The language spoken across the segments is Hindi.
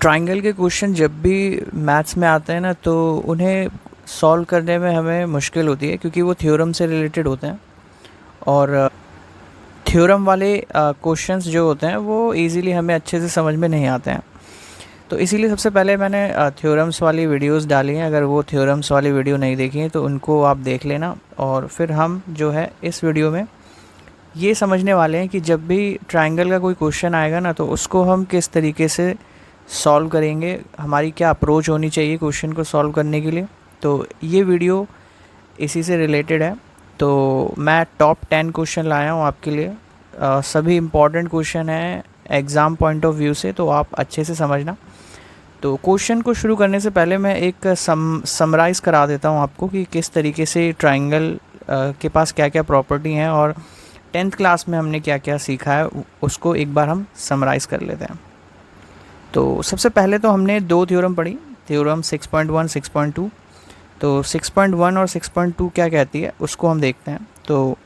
ट्रायंगल के क्वेश्चन जब भी मैथ्स में आते हैं ना, तो उन्हें सॉल्व करने में हमें मुश्किल होती है, क्योंकि वो थ्योरम से रिलेटेड होते हैं। और थ्योरम वाले क्वेश्चंस जो होते हैं वो इजीली हमें अच्छे से समझ में नहीं आते हैं। तो इसीलिए सबसे पहले मैंने थ्योरम्स वाली वीडियोस डाली हैं। अगर वो थ्योरम्स वाली वीडियो नहीं देखी है तो उनको आप देख लेना। और फिर हम जो है इस वीडियो में ये समझने वाले हैं कि जब भी ट्रायंगल का कोई क्वेश्चन आएगा ना, तो उसको हम किस तरीके से सॉल्व करेंगे, हमारी क्या अप्रोच होनी चाहिए क्वेश्चन को सॉल्व करने के लिए। तो ये वीडियो इसी से रिलेटेड है। तो मैं टॉप 10 क्वेश्चन लाया हूँ आपके लिए। सभी इम्पॉर्टेंट क्वेश्चन हैं एग्ज़ाम पॉइंट ऑफ व्यू से, तो आप अच्छे से समझना। तो क्वेश्चन को शुरू करने से पहले मैं एक समराइज़ करा देता हूँ आपको कि किस तरीके से ट्रायंगल के पास क्या क्या प्रॉपर्टी हैं और 10th क्लास में हमने क्या क्या सीखा है, उसको एक बार हम समराइज़ कर लेते हैं। तो सबसे पहले तो हमने दो थ्योरम पढ़ी, थ्योरम 6.1 6.2। तो 6.1 और 6.2 क्या कहती है उसको हम देखते हैं। तो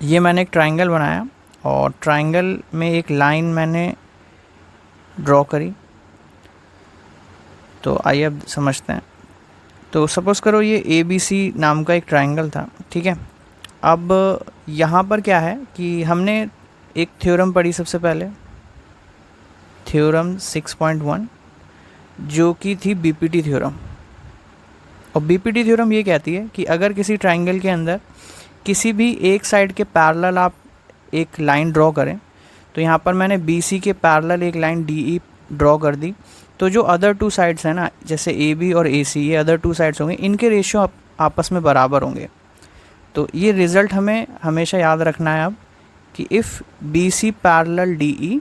ये मैंने एक ट्रायंगल बनाया और ट्रायंगल में एक लाइन मैंने ड्रॉ करी। तो आइए अब समझते हैं। तो सपोज़ करो ये ABC नाम का एक ट्रायंगल था, ठीक है। अब यहाँ पर क्या है कि हमने एक थ्योरम पढ़ी सबसे पहले, थ्योरम 6.1, जो कि थी BPT थ्योरम। और BPT थ्योरम ये कहती है कि अगर किसी ट्रायंगल के अंदर किसी भी एक साइड के पैरेलल आप एक लाइन ड्रॉ करें, तो यहाँ पर मैंने BC के पैरेलल एक लाइन DE ड्रॉ कर दी, तो जो अदर टू साइड्स हैं ना, जैसे AB और AC, ये अदर टू साइड्स होंगे, इनके रेशियो आपस में बराबर होंगे। तो ये रिज़ल्ट हमें हमेशा याद रखना है अब कि इफ़ BC पैरेलल DE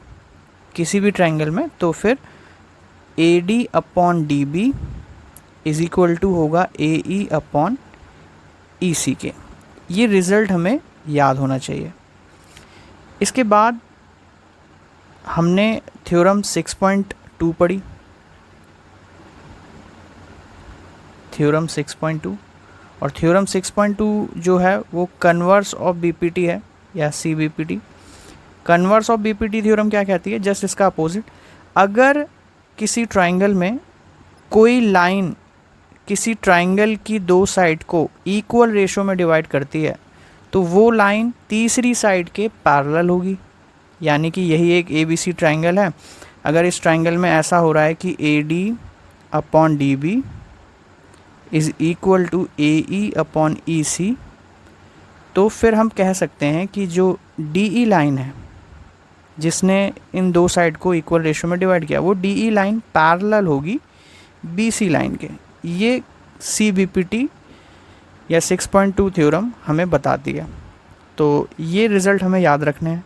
किसी भी ट्रायंगल में, तो फिर AD upon DB is equal to होगा AE अपॉन EC के। ये रिज़ल्ट हमें याद होना चाहिए। इसके बाद हमने थ्योरम 6.2 पढ़ी, थ्योरम 6.2। और थ्योरम 6.2 जो है वो कन्वर्स ऑफ BPT है या CBPT। Converse of BPT theorem क्या कहती है, जस्ट इसका अपोजिट। अगर किसी ट्रायंगल में कोई लाइन किसी ट्रायंगल की दो साइड को इक्वल रेशो में डिवाइड करती है, तो वो लाइन तीसरी साइड के पैरेलल होगी। यानी कि यही एक ABC ट्रायंगल है। अगर इस ट्रायंगल में ऐसा हो रहा है कि AD upon DB is equal to AE upon EC, तो फिर हम कह सकते हैं कि जो DE लाइन है जिसने इन दो साइड को इक्वल रेशो में डिवाइड किया, वो DE लाइन पैरेलल होगी BC लाइन के। ये CBPT या 6.2 थ्योरम हमें बताती है। तो ये रिज़ल्ट हमें याद रखने हैं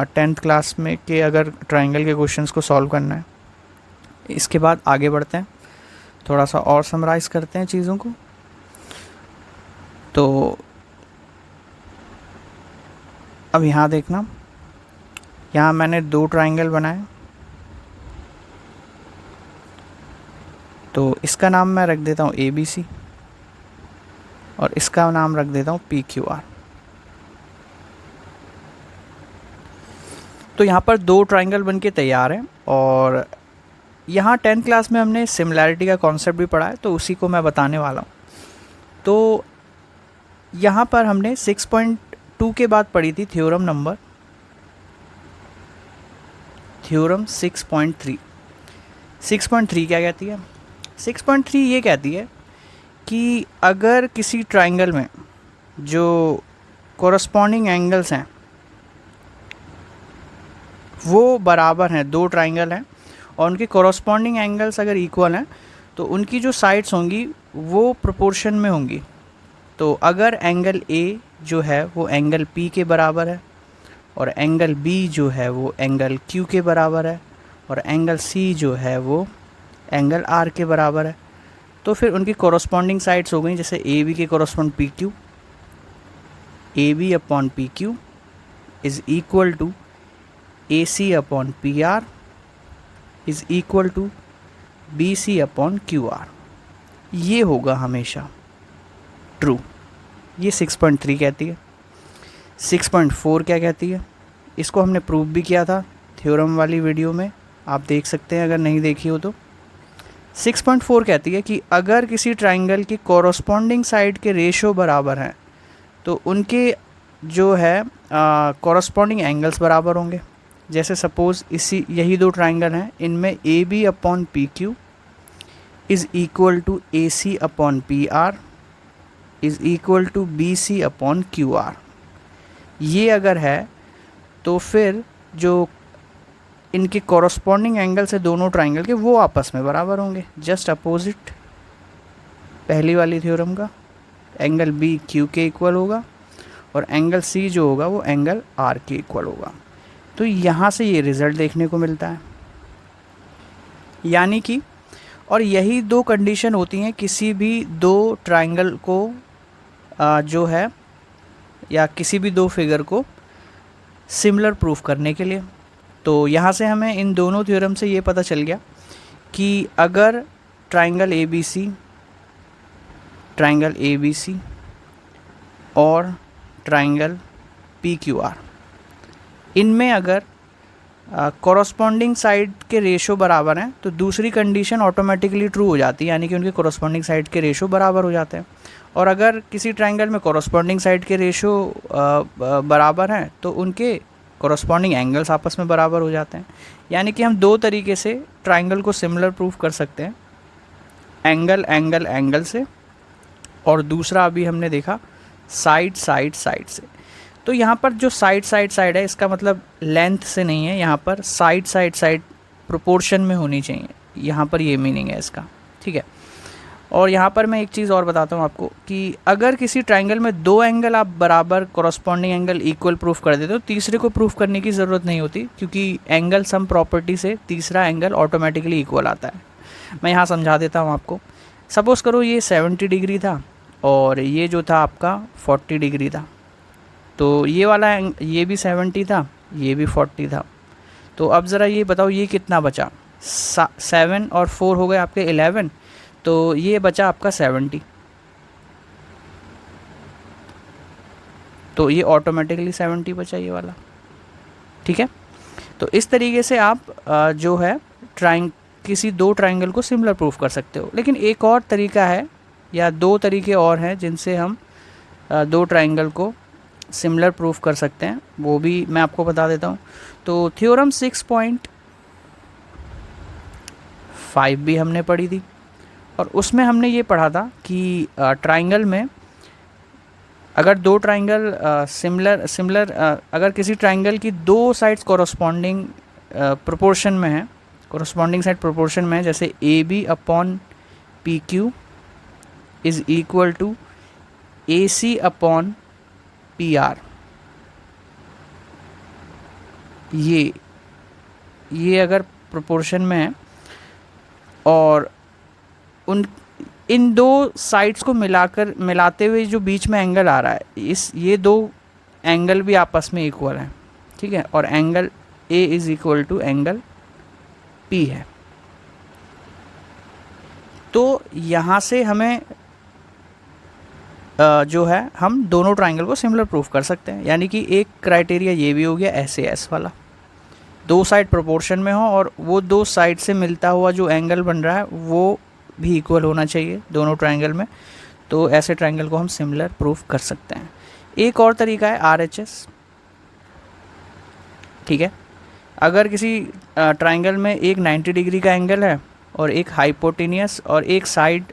10th क्लास में कि अगर ट्रायंगल के क्वेश्चंस को सॉल्व करना है। इसके बाद आगे बढ़ते हैं, थोड़ा सा और समराइज़ करते हैं चीज़ों को। तो अब यहाँ देखना, यहाँ मैंने दो ट्रायंगल बनाए। तो इसका नाम मैं रख देता हूँ ABC और इसका नाम रख देता हूँ PQR। तो यहाँ पर दो ट्रायंगल बनके तैयार हैं। और यहाँ 10th क्लास में हमने सिमिलैरिटी का कॉन्सेप्ट भी पढ़ा है, तो उसी को मैं बताने वाला हूँ। तो यहाँ पर हमने 6.2 के बाद पढ़ी थी थ्योरम 6.3। 6.3 क्या कहती है? 6.3 ये कहती है कि अगर किसी ट्रायंगल में जो कॉरस्पॉन्डिंग एंगल्स हैं वो बराबर हैं, दो ट्रायंगल हैं और उनके कॉरस्पॉन्डिंग एंगल्स अगर इक्वल हैं, तो उनकी जो साइड्स होंगी वो प्रोपोर्शन में होंगी। तो अगर एंगल A जो है वो एंगल P के बराबर है, और एंगल B जो है वो एंगल Q के बराबर है, और एंगल C जो है वो एंगल R के बराबर है, तो फिर उनकी कॉरस्पॉन्डिंग साइड्स हो गई। जैसे AB के correspond PQ, AB upon PQ is equal to AC upon PR is equal to BC upon QR। ये होगा हमेशा ट्रू। ये 6.3 कहती है। 6.4 क्या कहती है? इसको हमने प्रूव भी किया था थ्योरम वाली वीडियो में, आप देख सकते हैं अगर नहीं देखी हो तो। 6.4 कहती है कि अगर किसी ट्राइंगल की कॉरस्पॉन्डिंग साइड के रेशो बराबर हैं तो उनके जो है कॉरस्पॉन्डिंग एंगल्स बराबर होंगे। जैसे सपोज़ यही दो ट्राइंगल हैं, इनमें A B upon P Q is equal to A C upon P R is equal to B C upon Q R. ये अगर है तो फिर जो इनके कॉरस्पॉन्डिंग एंगल्स है दोनों ट्राइंगल के, वो आपस में बराबर होंगे, जस्ट अपोजिट पहली वाली थ्योरम का। एंगल बी क्यू के इक्वल होगा और एंगल सी जो होगा वो एंगल आर के इक्वल होगा। तो यहाँ से ये रिज़ल्ट देखने को मिलता है। यानी कि और यही दो कंडीशन होती हैं किसी भी दो ट्राइंगल को जो है या किसी भी दो फिगर को सिमिलर प्रूफ करने के लिए। तो यहाँ से हमें इन दोनों थ्योरम से ये पता चल गया कि अगर ट्राइंगल ए बी सी और ट्राइंगल पी क्यू आर, इनमें अगर कॉरस्पॉन्डिंग साइड के रेशो बराबर हैं तो दूसरी कंडीशन ऑटोमेटिकली ट्रू हो जाती है, यानी कि उनके कॉरस्पॉन्डिंग साइड के रेशो बराबर हो जाते हैं। और अगर किसी ट्राइंगल में कॉरस्पॉन्डिंग साइड के रेशो बराबर हैं तो उनके कॉरस्पॉन्डिंग एंगल्स आपस में बराबर हो जाते हैं। यानी कि हम दो तरीके से ट्राइंगल को सिमिलर प्रूफ कर सकते हैं, एंगल से, और दूसरा अभी हमने देखा साइड से। तो यहाँ पर जो साइड है इसका मतलब लेंथ से नहीं है, यहाँ पर साइड प्रोपोर्शन में होनी चाहिए, यहाँ पर ये मीनिंग है इसका, ठीक है। और यहाँ पर मैं एक चीज़ और बताता हूँ आपको कि अगर किसी ट्राइंगल में दो एंगल आप बराबर कॉरस्पॉन्डिंग एंगल इक्वल प्रूफ कर देते हो, तीसरे को प्रूफ करने की ज़रूरत नहीं होती, क्योंकि एंगल सम प्रॉपर्टी से तीसरा एंगल ऑटोमेटिकली इक्वल आता है। मैं यहाँ समझा देता हूँ आपको। सपोज़ करो ये 70 डिग्री था और ये जो था आपका 40 डिग्री था, तो ये वाला ये भी 70 था, ये भी 40 था। तो अब ज़रा ये बताओ ये कितना बचा, 7 और 4 हो गए आपके 11, तो ये बचा आपका 70। तो ये ऑटोमेटिकली 70 बचा ये वाला, ठीक है। तो इस तरीके से आप जो है किसी दो ट्राइंगल को सिमिलर प्रूफ कर सकते हो। लेकिन एक और तरीका है या दो तरीके और हैं जिनसे हम दो ट्राइंगल को सिमिलर प्रूफ कर सकते हैं, वो भी मैं आपको बता देता हूँ। तो थ्योरम 6.5 भी हमने पढ़ी थी और उसमें हमने ये पढ़ा था कि ट्राइंगल में अगर दो ट्राइंगल सिमिलर अगर किसी ट्राइंगल की दो साइड्स कॉरस्पॉन्डिंग प्रोपोर्शन में है, कॉरस्पॉन्डिंग साइड प्रोपोर्शन में है, जैसे A B upon P Q is equal to A C upon P R, ये अगर प्रोपोर्शन में है और इन दो साइड्स को मिलाते हुए जो बीच में एंगल आ रहा है, ये दो एंगल भी आपस में इक्वल हैं, ठीक है, और angle A is equal to angle P है। तो यहाँ से हमें जो है हम दोनों ट्राइंगल को सिमिलर प्रूफ कर सकते हैं। यानी कि एक क्राइटेरिया ये भी हो गया SAS वाला, दो साइड प्रोपोर्शन में हो और वो दो साइड से मिलता हुआ जो एंगल बन रहा है वो भी इक्वल होना चाहिए दोनों ट्राइंगल में, तो ऐसे ट्राइंगल को हम सिमिलर प्रूफ कर सकते हैं। एक और तरीका है RHS, ठीक है। अगर किसी ट्राइंगल में एक 90 डिग्री का एंगल है और एक हाइपोटेनियस और एक साइड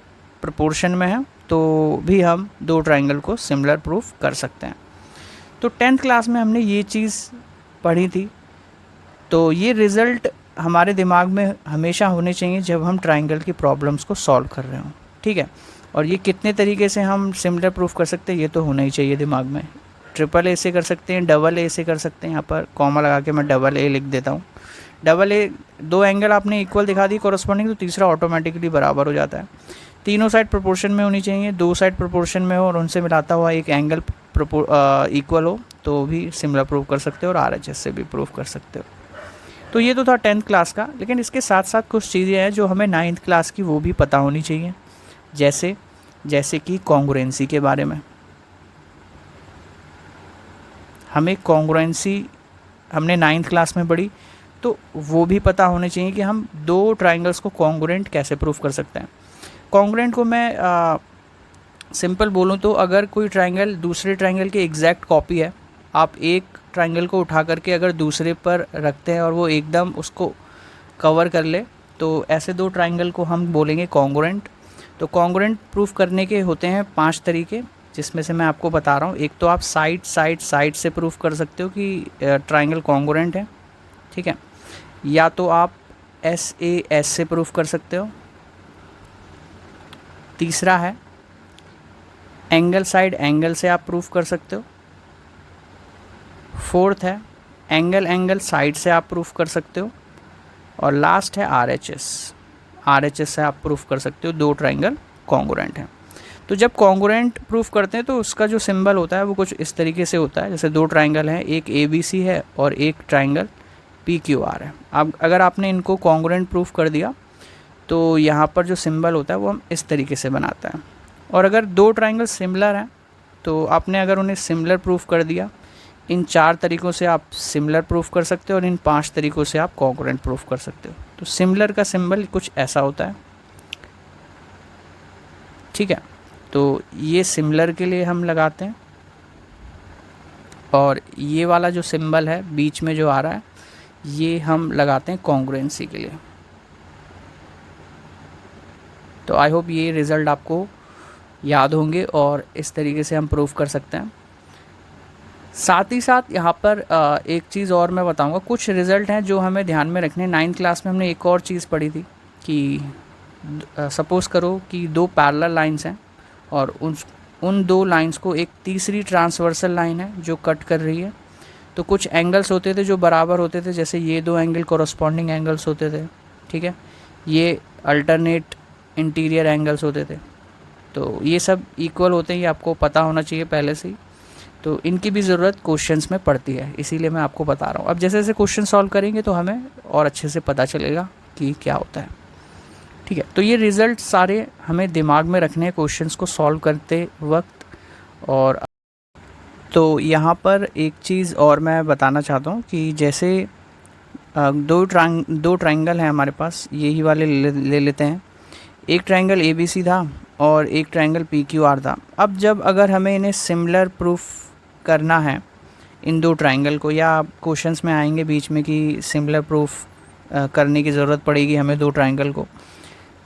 प्रोपोर्शन में है, तो भी हम दो ट्राइंगल को सिमिलर प्रूफ कर सकते हैं। तो 10th क्लास में हमने ये चीज़ पढ़ी थी। तो ये रिज़ल्ट हमारे दिमाग में हमेशा होने चाहिए जब हम ट्राइंगल की प्रॉब्लम्स को सॉल्व कर रहे हों, ठीक है। और ये कितने तरीके से हम सिमिलर प्रूफ कर सकते हैं ये तो होना ही चाहिए दिमाग में। AA से कर सकते हैं, AA से कर सकते हैं, यहाँ पर कॉमा लगा के मैं AA लिख देता हूँ। AA दो एंगल आपने इक्वल दिखा दी कॉरस्पॉन्डिंग, तो तीसरा ऑटोमेटिकली बराबर हो जाता है। तीनों साइड प्रोपोर्शन में होनी चाहिए, दो साइड प्रोपोर्शन में हो और उनसे मिलाता हुआ एक एंगल इक्वल हो, तो भी सिमिलर प्रूफ कर सकते हो और RHS से भी प्रूफ कर सकते हो। तो ये तो था 10th क्लास का, लेकिन इसके साथ साथ कुछ चीज़ें हैं जो हमें 9th क्लास की वो भी पता होनी चाहिए, जैसे कि कॉन्ग्रुएंसी के बारे में। हमें कॉन्ग्रुएंसी हमने 9th क्लास में पढ़ी, तो वो भी पता होने चाहिए कि हम दो ट्राइंगल्स को कॉन्ग्रुएंट कैसे प्रूफ कर सकते हैं। कॉन्ग्रुएंट को मैं सिंपल बोलूँ तो अगर कोई ट्राइंगल दूसरे ट्राइंगल की एग्जैक्ट कॉपी है, आप एक ट्राइंगल को उठा करके अगर दूसरे पर रखते हैं और वो एकदम उसको कवर कर ले, तो ऐसे दो ट्राइंगल को हम बोलेंगे कॉन्ग्रुएंट। तो कॉन्ग्रुएंट प्रूफ करने के होते हैं 5 तरीके, जिसमें से मैं आपको बता रहा हूँ। एक तो आप साइड से प्रूफ कर सकते हो कि ट्राइंगल कॉन्ग्रुएंट है, ठीक है। या तो आप SAS से प्रूफ कर सकते हो। तीसरा है एंगल साइड एंगल से आप प्रूफ कर सकते हो। फोर्थ है एंगल साइड से आप प्रूफ कर सकते हो। और लास्ट है RHS से आप प्रूफ कर सकते हो दो ट्राइंगल कॉन्ग्रुएंट हैं। तो जब कॉन्ग्रुएंट प्रूफ करते हैं तो उसका जो सिंबल होता है वो कुछ इस तरीके से होता है, जैसे दो ट्राइंगल हैं, एक ABC है और एक ट्राइंगल PQR है। अब अगर आपने इनको कॉन्ग्रुएंट प्रूफ कर दिया तो यहाँ पर जो सिंबल होता है वो हम इस तरीके से बनाते हैं। और अगर दो ट्राइंगल सिमिलर हैं तो आपने अगर उन्हें सिमिलर प्रूफ कर दिया, इन 4 तरीक़ों से आप सिमिलर प्रूफ कर सकते हो और इन 5 तरीक़ों से आप कॉन्ग्रुएंट प्रूफ कर सकते हो। तो सिमिलर का सिंबल कुछ ऐसा होता है, ठीक है। तो ये सिमिलर के लिए हम लगाते हैं, और ये वाला जो सिंबल है बीच में जो आ रहा है ये हम लगाते हैं कॉन्ग्रुएंसी के लिए। तो आई होप ये रिज़ल्ट आपको याद होंगे और इस तरीके से हम प्रूफ कर सकते हैं। साथ ही साथ यहाँ पर एक चीज़ और मैं बताऊँगा, कुछ रिज़ल्ट हैं जो हमें ध्यान में रखने। 9th क्लास में हमने एक और चीज़ पढ़ी थी कि सपोज़ करो कि दो पैरेलल लाइंस हैं और उन दो लाइंस को एक तीसरी ट्रांसवर्सल लाइन है जो कट कर रही है। तो कुछ एंगल्स होते थे जो बराबर होते थे, जैसे ये दो एंगल कॉरस्पॉन्डिंग एंगल्स होते थे, ठीक है। ये अल्टरनेट इंटीरियर एंगल्स होते थे। तो ये सब इक्वल होते हैं, ये आपको पता होना चाहिए पहले से ही। तो इनकी भी ज़रूरत क्वेश्चंस में पड़ती है, इसीलिए मैं आपको बता रहा हूँ। अब जैसे जैसे क्वेश्चन सॉल्व करेंगे तो हमें और अच्छे से पता चलेगा कि क्या होता है, ठीक है। तो ये रिज़ल्ट सारे हमें दिमाग में रखने हैं क्वेश्चंस को सॉल्व करते वक्त। और तो यहाँ पर एक चीज़ और मैं बताना चाहता हूँ कि जैसे दो ट्राइंगल हैं हमारे पास, यही वाले ले लेते हैं। एक ट्राइंगल ABC था और एक ट्राइंगल PQR था। अब जब अगर हमें इन्हें सिमिलर प्रूफ करना है इन दो ट्राइंगल को, या क्वेश्चंस में आएंगे बीच में कि सिमिलर प्रूफ करने की ज़रूरत पड़ेगी हमें दो ट्राइंगल को,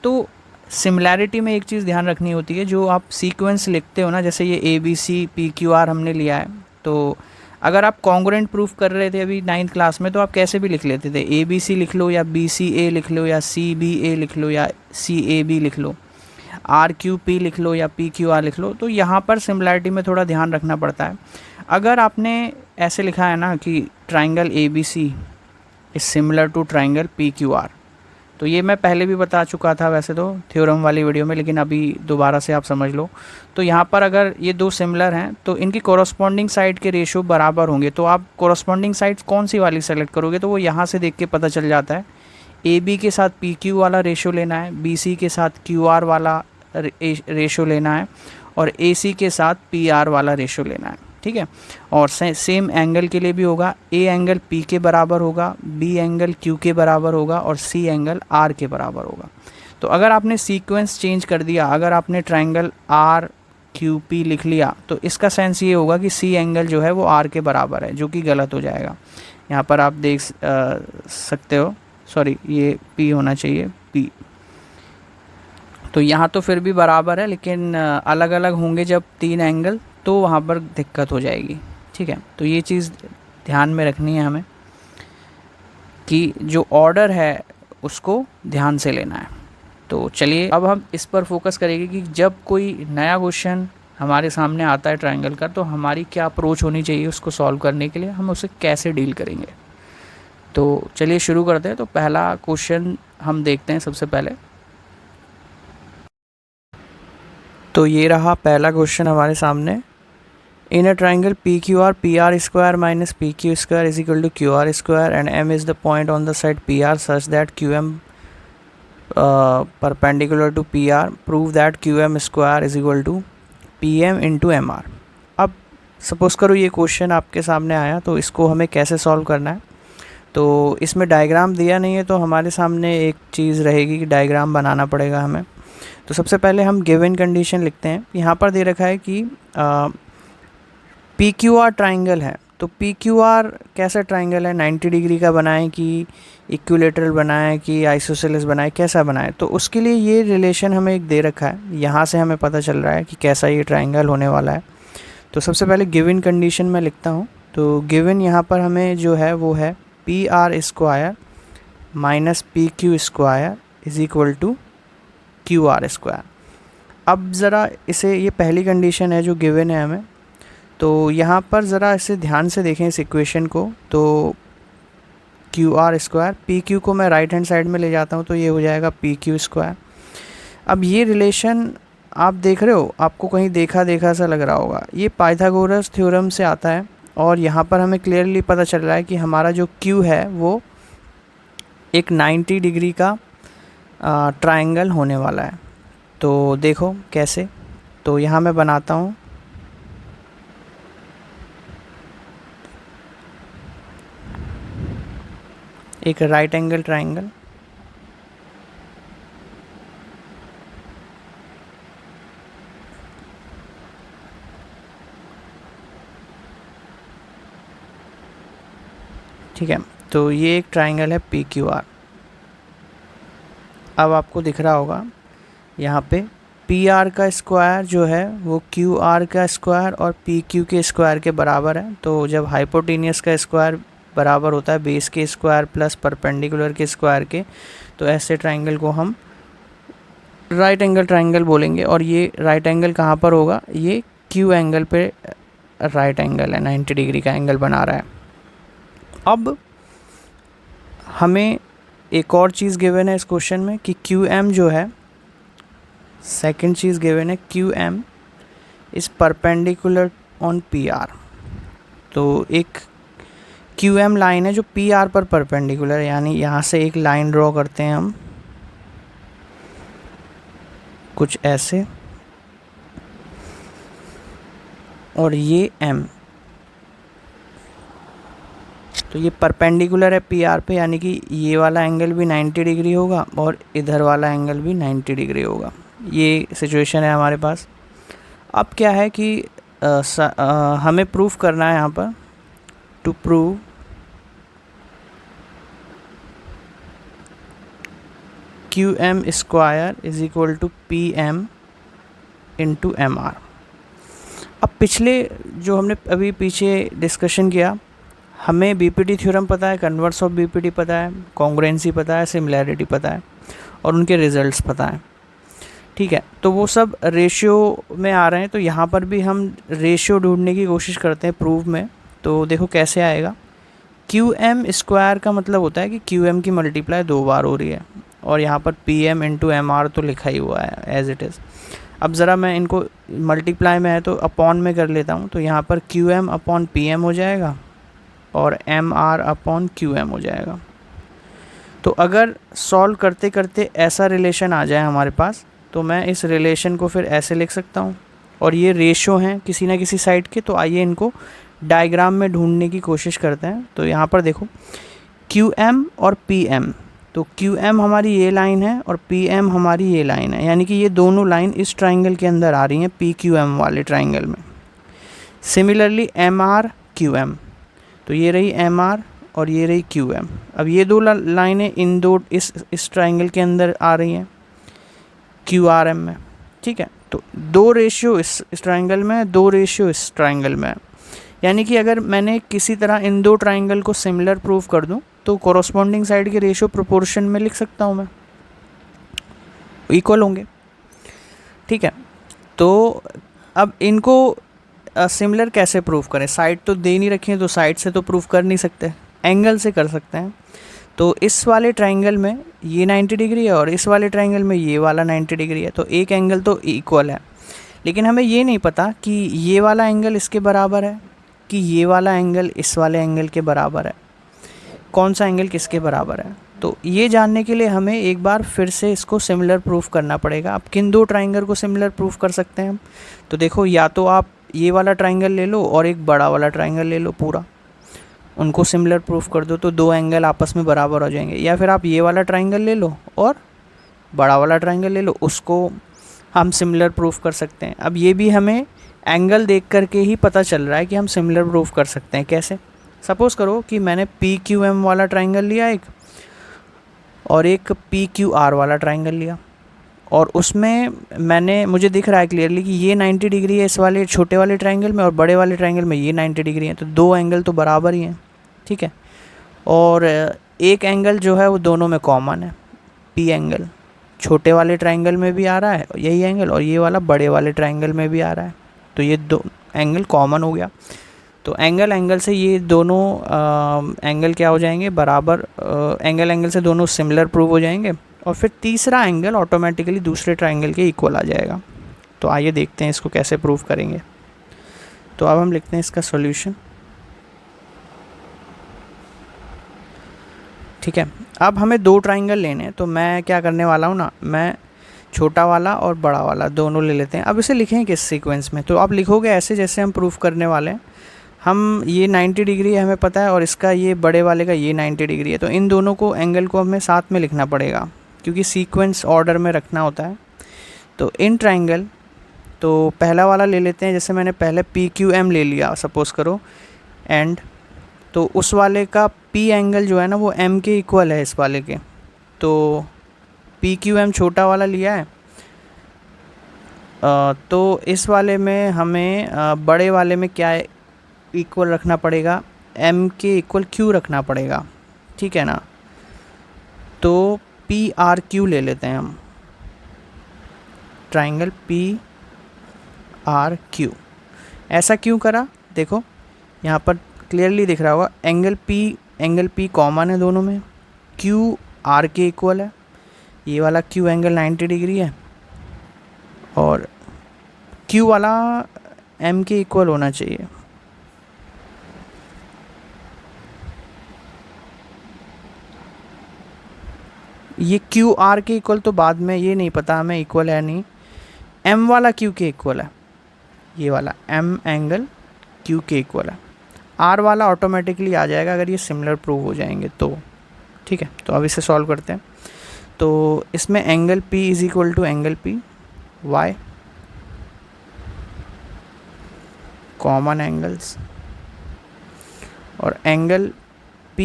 तो सिमिलैरिटी में एक चीज़ ध्यान रखनी होती है। जो आप सीक्वेंस लिखते हो ना, जैसे ये ABC PQR हमने लिया है, तो अगर आप कॉन्ग्रुएंट प्रूफ कर रहे थे अभी 9th क्लास में तो आप कैसे भी लिख लेते थे, ABC लिख लो या BCA लिख लो या CBA लिख लो या CAB लिख लो, RQP लिख लो या PQR लिख लो। तो यहाँ पर सिमिलैरिटी में थोड़ा ध्यान रखना पड़ता है। अगर आपने ऐसे लिखा है ना कि triangle ABC is similar to triangle PQR, तो ये मैं पहले भी बता चुका था वैसे तो थ्योरम वाली वीडियो में, लेकिन अभी दोबारा से आप समझ लो। तो यहाँ पर अगर ये दो सिमिलर हैं तो इनकी कॉरस्पॉन्डिंग साइड के रेशो बराबर होंगे। तो आप कॉरस्पॉन्डिंग साइड कौन सी वाली सेलेक्ट करोगे, तो वो यहाँ से देख के पता चल जाता है। AB के साथ PQ वाला रेशो लेना है, BC के साथ QR वाला रेशो लेना है, और AC के साथ PR वाला रेशो लेना है, ठीक है। और सेम एंगल के लिए भी होगा, A एंगल P के बराबर होगा, B एंगल Q के बराबर होगा और C एंगल R के बराबर होगा। तो अगर आपने सीक्वेंस चेंज कर दिया, अगर आपने ट्राइंगल RQP लिख लिया, तो इसका सेंस ये होगा कि C एंगल जो है वो R के बराबर है, जो कि गलत हो जाएगा। यहाँ पर आप देख सकते हो, सॉरी ये P होना चाहिए, P। तो यहाँ तो फिर भी बराबर है, लेकिन अलग अलग होंगे जब तीन एंगल, तो वहाँ पर दिक्कत हो जाएगी, ठीक है। तो ये चीज़ ध्यान में रखनी है हमें कि जो ऑर्डर है उसको ध्यान से लेना है। तो चलिए अब हम इस पर फोकस करेंगे कि जब कोई नया क्वेश्चन हमारे सामने आता है ट्राइंगल का, तो हमारी क्या अप्रोच होनी चाहिए उसको सॉल्व करने के लिए, हम उसे कैसे डील करेंगे। तो चलिए शुरू करते हैं। तो पहला क्वेश्चन हम देखते हैं सबसे पहले। तो ये रहा पहला क्वेश्चन हमारे सामने। In a triangle PQR, PR square minus PQ square is equal to QR square and M is the point on the side PR such that QM perpendicular to PR, prove that QM square is equal to PM into MR। अब सपोज़ करो ये क्वेश्चन आपके सामने आया, तो इसको हमें कैसे सॉल्व करना है। तो इसमें डायग्राम दिया नहीं है, तो हमारे सामने एक चीज़ रहेगी कि डायग्राम बनाना पड़ेगा हमें। तो सबसे पहले हम गिवन कंडीशन लिखते हैं। यहाँ पर दे रखा है कि पी क्यू आर ट्राइंगल है। तो पी क्यू आर कैसा ट्राइंगल है, 90 डिग्री का बनाएं कि इक्विलेटरल बनाएं कि आइसोसेलेस बनाएं, कैसा बनाएं। तो उसके लिए ये रिलेशन हमें एक दे रखा है, यहाँ से हमें पता चल रहा है कि कैसा ये ट्राइंगल होने वाला है। तो सबसे पहले गिवन कंडीशन में लिखता हूँ। तो गिवन यहाँ पर हमें जो है वो है P R square minus P Q square is equal to Q R square. अब ज़रा इसे, ये पहली कंडीशन है जो गिवन है हमें। तो यहाँ पर ज़रा इसे ध्यान से देखें इस इक्वेशन को। तो Q R square, P Q को मैं राइट हैंड साइड में ले जाता हूँ तो ये हो जाएगा पी क्यू स्क्वायर। अब ये रिलेशन आप देख रहे हो, आपको कहीं देखा देखा सा लग रहा होगा, ये पाइथागोरस थ्योरम से आता है। और यहाँ पर हमें क्लियरली पता चल रहा है कि हमारा जो क्यू है वो एक 90 डिग्री का ट्राइंगल होने वाला है। तो देखो कैसे, तो यहाँ मैं बनाता हूँ। एक राइट एंगल ट्राइंगल, ठीक है। तो ये एक ट्राइंगल है पी क्यू आर। अब आपको दिख रहा होगा यहाँ पे पी आर का स्क्वायर जो है वो क्यू आर का स्क्वायर और पी क्यू के स्क्वायर के बराबर है। तो जब हाइपोटेनियस का स्क्वायर बराबर होता है बेस के स्क्वायर प्लस परपेंडिकुलर के स्क्वायर के, तो ऐसे ट्राइंगल को हम राइट एंगल ट्राइंगल बोलेंगे। और ये राइट एंगल कहाँ पर होगा, ये क्यू एंगल पे राइट एंगल है, 90 डिग्री का एंगल बना रहा है। अब हमें एक और चीज़ गिवन है इस क्वेश्चन में कि क्यू एम जो है, सेकंड चीज़ गिवन है Q M is perpendicular on P R. तो एक क्यू एम लाइन है जो पी आर पर परपेंडिकुलर है, यानी यहाँ से एक लाइन ड्रॉ करते हैं हम कुछ ऐसे, और ये एम, तो ये परपेंडिकुलर है पी आर पे, यानी कि ये वाला एंगल भी 90 डिग्री होगा और इधर वाला एंगल भी 90 डिग्री होगा। ये सिचुएशन है हमारे पास। अब क्या है कि हमें प्रूफ करना है यहाँ पर, to prove Q M square is equal to P M into M R. अब पिछले जो हमने अभी पीछे डिस्कशन किया, हमें बीपीटी थ्योरम पता है, कन्वर्स ऑफ बीपीटी पता है, कॉन्ग्रुएंसी पता है, सिमिलैरिटी पता है और उनके रिजल्ट्स पता है, ठीक है। तो वो सब रेशियो में आ रहे हैं। तो यहाँ पर भी हम रेशियो ढूंढने की कोशिश करते हैं प्रूफ में। तो देखो कैसे आएगा, क्यू एम स्क्वायर का मतलब होता है कि क्यू एम की मल्टीप्लाई 2 बार हो रही है, और यहाँ पर P M into M R तो लिखा ही हुआ है एज इट इज़। अब ज़रा मैं इनको मल्टीप्लाई में है तो अपॉन में कर लेता हूँ। तो यहाँ पर Q M upon P M हो जाएगा और M R upon Q M हो जाएगा। तो अगर सॉल्व करते करते ऐसा रिलेशन आ जाए हमारे पास, तो मैं इस रिलेशन को फिर ऐसे लिख सकता हूँ। और ये रेशो हैं किसी ना किसी साइड के, तो आइए इनको डायग्राम में ढूंढने की कोशिश करते हैं। तो यहाँ पर देखो क्यू एम और पी एम, तो क्यू एम हमारी ये लाइन है और पी एम हमारी ये लाइन है, यानी कि ये दोनों लाइन इस ट्राइंगल के अंदर आ रही हैं, पी क्यू एम वाले ट्राइंगल में। Similarly M R Q M, तो ये रही एम आर और ये रही क्यू एम। अब ये दो लाइनें इन दो इस ट्राइंगल के अंदर आ रही हैं क्यू आर एम में, ठीक है। तो 2 रेशियो इस ट्राइंगल में, 2 रेशियो इस ट्राइंगल में, यानी कि अगर मैंने किसी तरह इन 2 ट्राइंगल को सिमिलर प्रूफ कर दूं तो कोरोस्पोंडिंग साइड के रेशियो प्रोपोर्शन में लिख सकता हूं, मैं इक्वल होंगे, ठीक है। तो अब इनको सिमिलर कैसे प्रूफ करें, साइड तो दे नहीं रखी है, तो साइड से तो प्रूफ कर नहीं सकते, एंगल से कर सकते हैं। तो इस वाले ट्राइंगल में ये 90 डिग्री है और इस वाले ट्राइंगल में ये वाला 90 डिग्री है, तो एक एंगल तो इक्वल है। लेकिन हमें ये नहीं पता कि ये वाला एंगल इसके बराबर है कि ये वाला एंगल इस वाले एंगल के बराबर है, कौन सा एंगल किसके बराबर है। तो ये जानने के लिए हमें एक बार फिर से इसको सिमिलर प्रूफ करना पड़ेगा। अब किन 2 ट्राइंगल को सिमिलर प्रूफ कर सकते हैं हम, तो देखो या तो आप ये वाला ट्राइंगल ले लो और एक बड़ा वाला ट्राइंगल ले लो पूरा, उनको सिमिलर प्रूफ कर दो तो दो एंगल आपस में बराबर हो जाएंगे। या फिर आप ये वाला ट्राइंगल ले लो और बड़ा वाला ट्राइंगल ले लो, उसको हम सिमिलर प्रूफ कर सकते हैं। अब ये भी हमें एंगल देख करके ही पता चल रहा है कि हम सिमिलर प्रूफ कर सकते हैं। कैसे? सपोज़ करो कि मैंने पी क्यू एम वाला ट्राइंगल लिया एक, और एक पी क्यू आर वाला ट्राइंगल लिया, और उसमें मुझे दिख रहा है क्लियरली कि ये 90 डिग्री है इस वाले छोटे वाले ट्राइंगल में, और बड़े वाले ट्राइंगल में ये 90 डिग्री है, तो दो एंगल तो बराबर ही हैं, ठीक है। और एक एंगल जो है वो दोनों में कॉमन है, पी एंगल छोटे वाले ट्राइंगल में भी आ रहा है यही एंगल, और ये वाला बड़े वाले ट्राइंगल में भी आ रहा है, तो ये दो एंगल कॉमन हो गया। तो एंगल से ये दोनों एंगल क्या हो जाएंगे? बराबर। एंगल से दोनों सिमिलर प्रूव हो जाएंगे, और फिर तीसरा एंगल ऑटोमेटिकली दूसरे ट्राइंगल के इक्वल आ जाएगा। तो आइए देखते हैं इसको कैसे प्रूव करेंगे। तो अब हम लिखते हैं इसका सॉल्यूशन, ठीक है। अब हमें दो ट्राइंगल लेने हैं, तो मैं क्या करने वाला हूँ ना, मैं छोटा वाला और बड़ा वाला दोनों ले लेते हैं। अब इसे लिखें किस सीक्वेंस में? तो आप लिखोगे ऐसे जैसे हम प्रूफ करने वाले हैं। हम ये 90 डिग्री है हमें पता है, और इसका ये बड़े वाले का ये 90 डिग्री है, तो इन दोनों को एंगल को हमें साथ में लिखना पड़ेगा, क्योंकि सीक्वेंस ऑर्डर में रखना होता है। तो इन ट्राइंगल, तो पहला वाला ले लेते हैं, जैसे मैंने पहले पी क्यू एम ले लिया सपोज़ करो, एंड तो उस वाले का पी एंगल जो है ना वो एम के इक्वल है इस वाले के, तो पी क्यू एम छोटा वाला लिया है। तो इस वाले में हमें बड़े वाले में क्या इक्वल रखना पड़ेगा? एम के इक्वल क्यू रखना पड़ेगा, ठीक है ना। तो पी आर क्यू ले लेते हैं हम, ट्राइंगल पी आर क्यू। ऐसा क्यों करा? देखो यहाँ पर क्लियरली दिख रहा होगा, एंगल पी कॉमन है दोनों में, क्यू आर के इक्वल है, ये वाला क्यू एंगल 90 डिग्री है, और क्यू वाला एम के इक्वल होना चाहिए। ये क्यू आर के इक्वल तो बाद में, ये नहीं पता हमें इक्वल है नहीं। एम वाला क्यू के इक्वल है, ये वाला एम एंगल क्यू के इक्वल है। आर वाला ऑटोमेटिकली आ जाएगा अगर ये सिमिलर प्रूव हो जाएंगे तो, ठीक है। तो अब इसे सॉल्व करते हैं। तो इसमें angle P is equal to angle P y, common angles, और एंगल P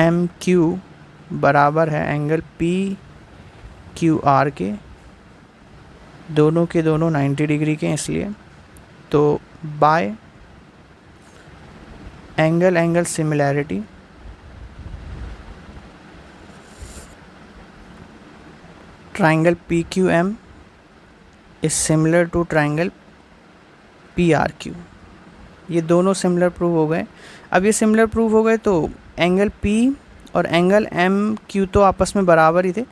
M Q बराबर है एंगल P Q R के, दोनों के दोनों 90 डिग्री के इसलिए। तो by angle similarity, triangle P Q M is similar to triangle P R Q. ये दोनों सिमिलर प्रूव हो गए। अब ये सिमिलर प्रूव हो गए तो एंगल पी और एंगल एम क्यू तो आपस में बराबर ही थे,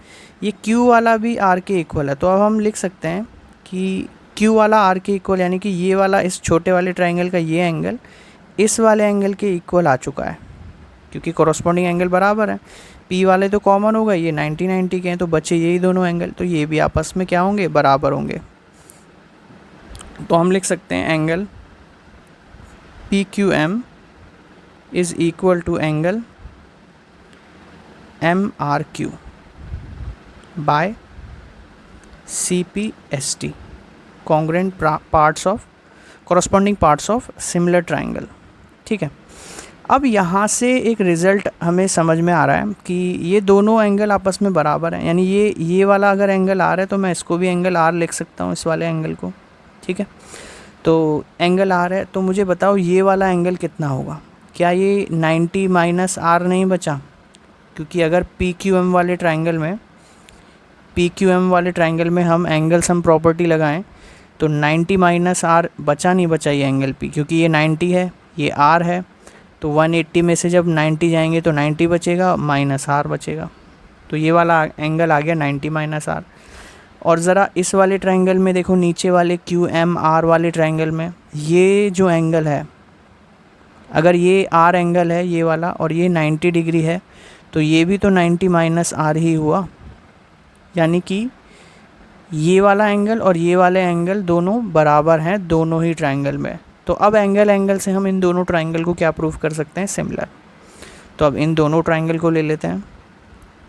ये क्यू वाला भी आर के इक्वल है। तो अब हम लिख सकते हैं कि क्यू वाला आर के इक्वल, यानी कि ये वाला इस छोटे वाले ट्राइंगल का ये एंगल इस वाले एंगल के इक्वल आ चुका है, क्योंकि कॉरस्पॉन्डिंग एंगल बराबर है। पी वाले तो कॉमन हो गए, ये 90 के हैं, तो बचे यही दोनों एंगल, तो ये भी आपस में क्या होंगे? बराबर होंगे। तो हम लिख सकते हैं angle P Q M is equal to angle M R Q by C P S T, congruent parts of corresponding parts of similar triangle, ठीक है। अब यहाँ से एक रिज़ल्ट हमें समझ में आ रहा है कि ये दोनों एंगल आपस में बराबर हैं, यानी ये वाला अगर एंगल आर है तो मैं इसको भी एंगल आर लिख सकता हूँ, इस वाले एंगल को, ठीक है। तो एंगल आर है, तो मुझे बताओ ये वाला एंगल कितना होगा? क्या ये 90 माइनस आर नहीं बचा? क्योंकि अगर पी क्यू एम वाले ट्राइंगल में हम एंगल सम प्रॉपर्टी लगाएं तो 90 माइनस आर बचा नहीं बचा ये एंगल पी, क्योंकि ये 90 है, ये आर है, तो 180 में से जब 90 जाएंगे तो 90 बचेगा माइनस आर बचेगा, तो ये वाला एंगल आ गया 90 माइनस आर। और ज़रा इस वाले ट्राइंगल में देखो, नीचे वाले क्यू एम आर वाले ट्राइंगल में ये जो एंगल है, अगर ये आर एंगल है ये वाला और ये 90 डिग्री है, तो ये भी तो 90 माइनस आर ही हुआ, यानी कि ये वाला एंगल और ये वाले एंगल दोनों बराबर हैं दोनों ही ट्राइंगल में। तो अब एंगल से हम इन दोनों ट्राइंगल को क्या प्रूव कर सकते हैं, सिमिलर। तो अब इन दोनों ट्राइंगल को ले लेते हैं।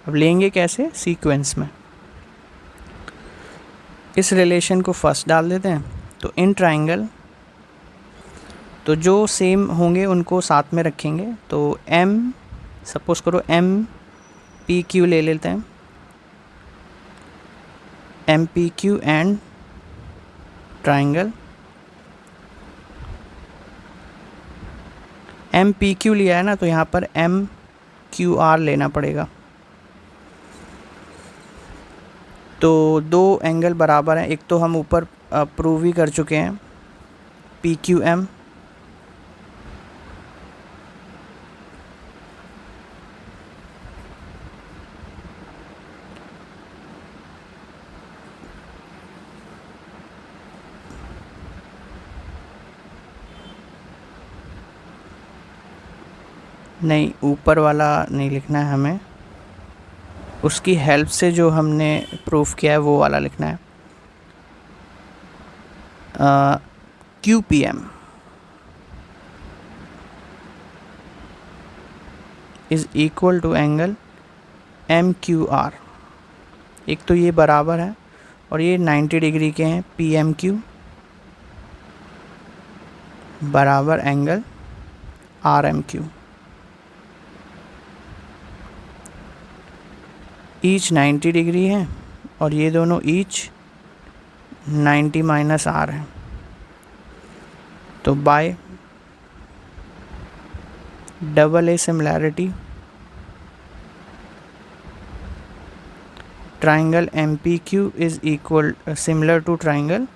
अब लेंगे कैसे, सीक्वेंस में। इस रिलेशन को फर्स्ट डाल देते हैं। तो इन ट्राइंगल, तो जो सेम होंगे उनको साथ में रखेंगे। तो एम, सपोज करो एम पी क्यू ले लेते हैं, M P Q and triangle. M P Q लिया है ना, तो यहाँ पर एम क्यू आर लेना पड़ेगा। तो दो एंगल बराबर हैं, एक तो हम ऊपर प्रूव ही कर चुके हैं, पी क्यू एम, नहीं ऊपर वाला नहीं लिखना है हमें, उसकी हेल्प से जो हमने प्रूफ किया है वो वाला लिखना है। Q P M is equal to angle M Q R. एक तो ये बराबर है और ये 90 डिग्री के हैं, पी एम क्यू बराबर angle R M Q. Each 90 degree है और ये दोनों ईच 90 माइनस आर है। तो by double A similarity, triangle M P Q is equal similar to triangle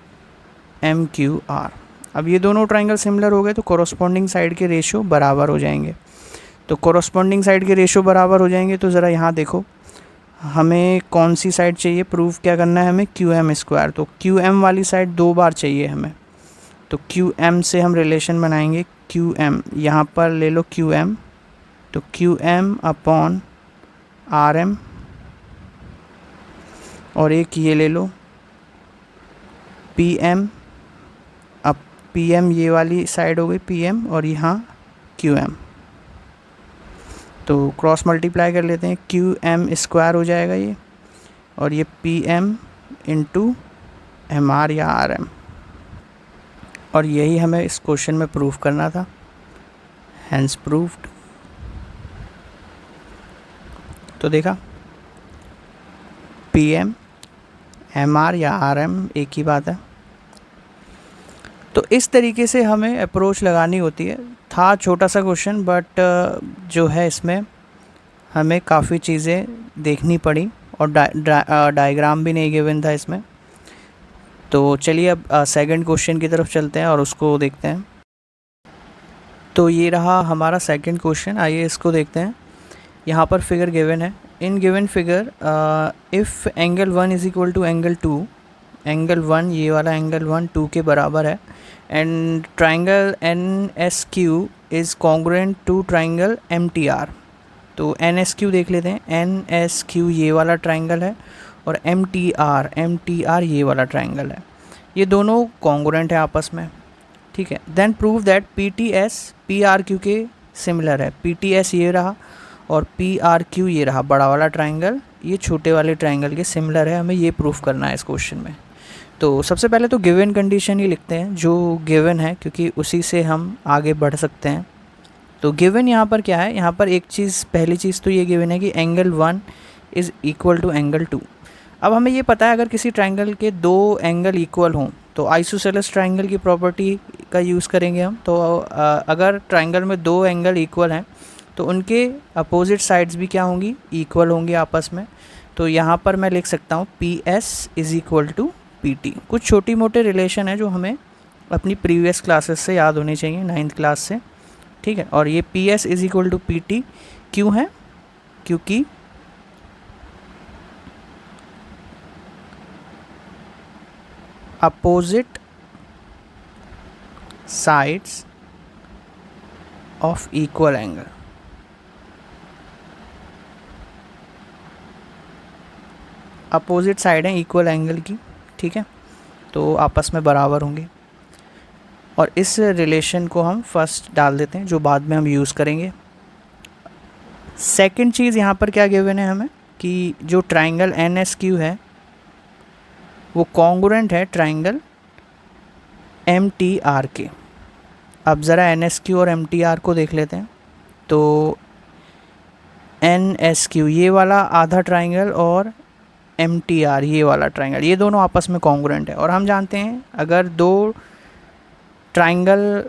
M Q R. अब ये दोनों ट्राइंगल सिमिलर हो गए तो कोरोस्पोंडिंग साइड के रेशियो बराबर हो जाएंगे। तो कोरोस्पोंडिंग साइड के रेशियो बराबर हो जाएंगे तो ज़रा यहाँ देखो, हमें कौन सी साइड चाहिए, प्रूफ क्या करना है हमें, क्यू एम स्क्वायर। तो क्यू एम वाली साइड दो बार चाहिए हमें। तो क्यू एम से हम रिलेशन बनाएंगे, क्यू एम यहाँ पर ले लो क्यू एम, तो Q M upon R M, और एक ये ले लो पी एम। अब पी एम ये वाली साइड हो गई पी एम और यहाँ क्यू एम, तो क्रॉस मल्टीप्लाई कर लेते हैं, क्यू एम स्क्वायर हो जाएगा ये, और ये P M into M R या आर एम। और यही हमें इस क्वेश्चन में प्रूफ करना था, हैंस प्रूफ्ड। तो देखा, पी एम एम आर या आर एम एक ही बात है। तो इस तरीके से हमें अप्रोच लगानी होती है। था छोटा सा क्वेश्चन, बट जो है इसमें हमें काफ़ी चीज़ें देखनी पड़ी और डायग्राम भी नहीं गिवन था इसमें। तो चलिए अब सेकंड क्वेश्चन की तरफ चलते हैं और उसको देखते हैं। तो ये रहा हमारा सेकंड क्वेश्चन, आइए इसको देखते हैं। यहाँ पर फिगर गिवन है। In given figure if angle 1 is equal to angle 2, angle 1 ये वाला एंगल 1 2 के बराबर है, and triangle N S Q is congruent to triangle M T R. तो एन एस क्यू देख लेते हैं, एन एस क्यू ये वाला ट्राइंगल है और एम टी आर ये वाला ट्राइंगल है। ये दोनों कॉन्ग्रुएंट है आपस में, ठीक है। Then prove that P T S P R Q के सिमिलर है। पी टी एस ये रहा और पी आर क्यू ये रहा, बड़ा वाला ट्राइंगल ये छोटे वाले ट्राइंगल के सिमिलर है। हमें ये प्रूफ करना है इस क्वेश्चन में। तो सबसे पहले तो गिवन कंडीशन ही लिखते हैं जो गिवन है, क्योंकि उसी से हम आगे बढ़ सकते हैं। तो गिवन यहाँ पर क्या है, यहाँ पर एक चीज़, पहली चीज़ तो ये गिवन है कि angle 1 is equal to angle 2। अब हमें ये पता है अगर किसी ट्राइंगल के दो एंगल इक्वल हों तो आइसोसेलेस ट्राइंगल की प्रॉपर्टी का यूज़ करेंगे हम। तो अगर ट्राइंगल में दो एंगल इक्वल हैं तो उनके अपोजिट साइड्स भी क्या होंगी, इक्वल होंगी आपस में। तो यहाँ पर मैं लिख सकता हूँ P S is equal to P T. कुछ छोटी मोटे रिलेशन है जो हमें अपनी प्रीवियस क्लासेस से याद होनी चाहिए, 9th क्लास से, ठीक है। और ये P S is equal to P T क्यों है, क्योंकि opposite sides of equal angle, opposite side है इक्वल एंगल की, ठीक है, तो आपस में बराबर होंगे। और इस रिलेशन को हम फर्स्ट डाल देते हैं जो बाद में हम यूज़ करेंगे। सेकंड चीज़ यहाँ पर क्या गिवन है हमें कि जो ट्राइंगल एन एस क्यू है वो कॉन्ग्रुएंट है ट्राइंगल एम टी आर के। अब ज़रा एन एस क्यू और एम टी आर को देख लेते हैं। तो एन एस क्यू ये वाला आधा ट्राइंगल और एम टी आर ये वाला ट्राइंगल, ये दोनों आपस में कॉन्ग्रुएंट है। और हम जानते हैं अगर दो ट्राइंगल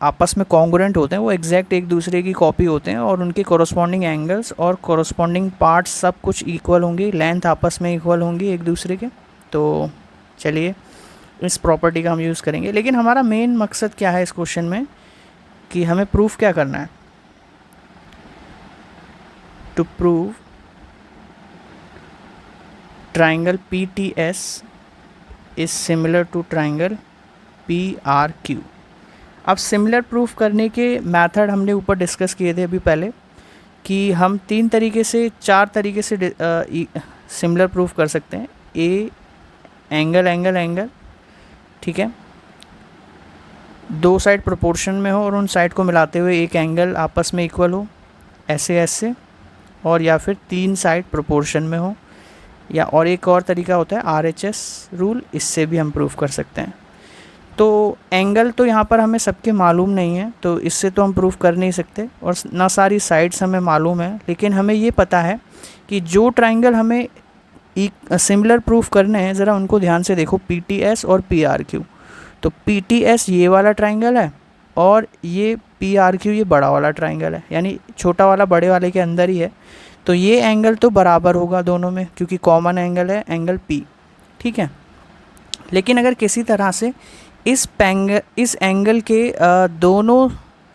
आपस में कॉन्ग्रुएंट होते हैं वो एग्जैक्ट एक दूसरे की कॉपी होते हैं और उनके कॉरस्पॉन्डिंग एंगल्स और कॉरस्पॉन्डिंग पार्ट्स सब कुछ इक्वल होंगी, लेंथ आपस में इक्वल होंगी एक दूसरे के। तो चलिए इस प्रॉपर्टी का हम यूज़ करेंगे। लेकिन हमारा मेन मकसद क्या है इस क्वेश्चन में कि हमें प्रूफ क्या करना है। To prove triangle P T S is similar to triangle P R Q. अब सिमिलर प्रूफ करने के मेथड हमने ऊपर डिस्कस किए थे अभी पहले कि हम 4 तरीके से सिमिलर प्रूफ कर सकते हैं। ए एंगल एंगल एंगल, ठीक है, 2 साइड प्रोपोर्शन में हो और उन साइड को मिलाते हुए एक एंगल आपस में इक्वल हो, ऐसे ऐसे। और या फिर 3 साइड प्रोपोर्शन में हो, या और एक और तरीका होता है RHS रूल, इससे भी हम प्रूफ कर सकते हैं। तो एंगल तो यहाँ पर हमें सबके मालूम नहीं है तो इससे तो हम प्रूफ कर नहीं सकते, और ना सारी साइड्स हमें मालूम है। लेकिन हमें ये पता है कि जो ट्राइंगल हमें सिमिलर प्रूफ करने हैं, ज़रा उनको ध्यान से देखो, PTS और PRQ। तो PTS ये वाला ट्राइंगल है और ये PRQ ये बड़ा वाला ट्राइंगल है, यानी छोटा वाला बड़े वाले के अंदर ही है। तो ये एंगल तो बराबर होगा दोनों में क्योंकि कॉमन एंगल है एंगल P, ठीक है। लेकिन अगर किसी तरह से इस एंगल के दोनों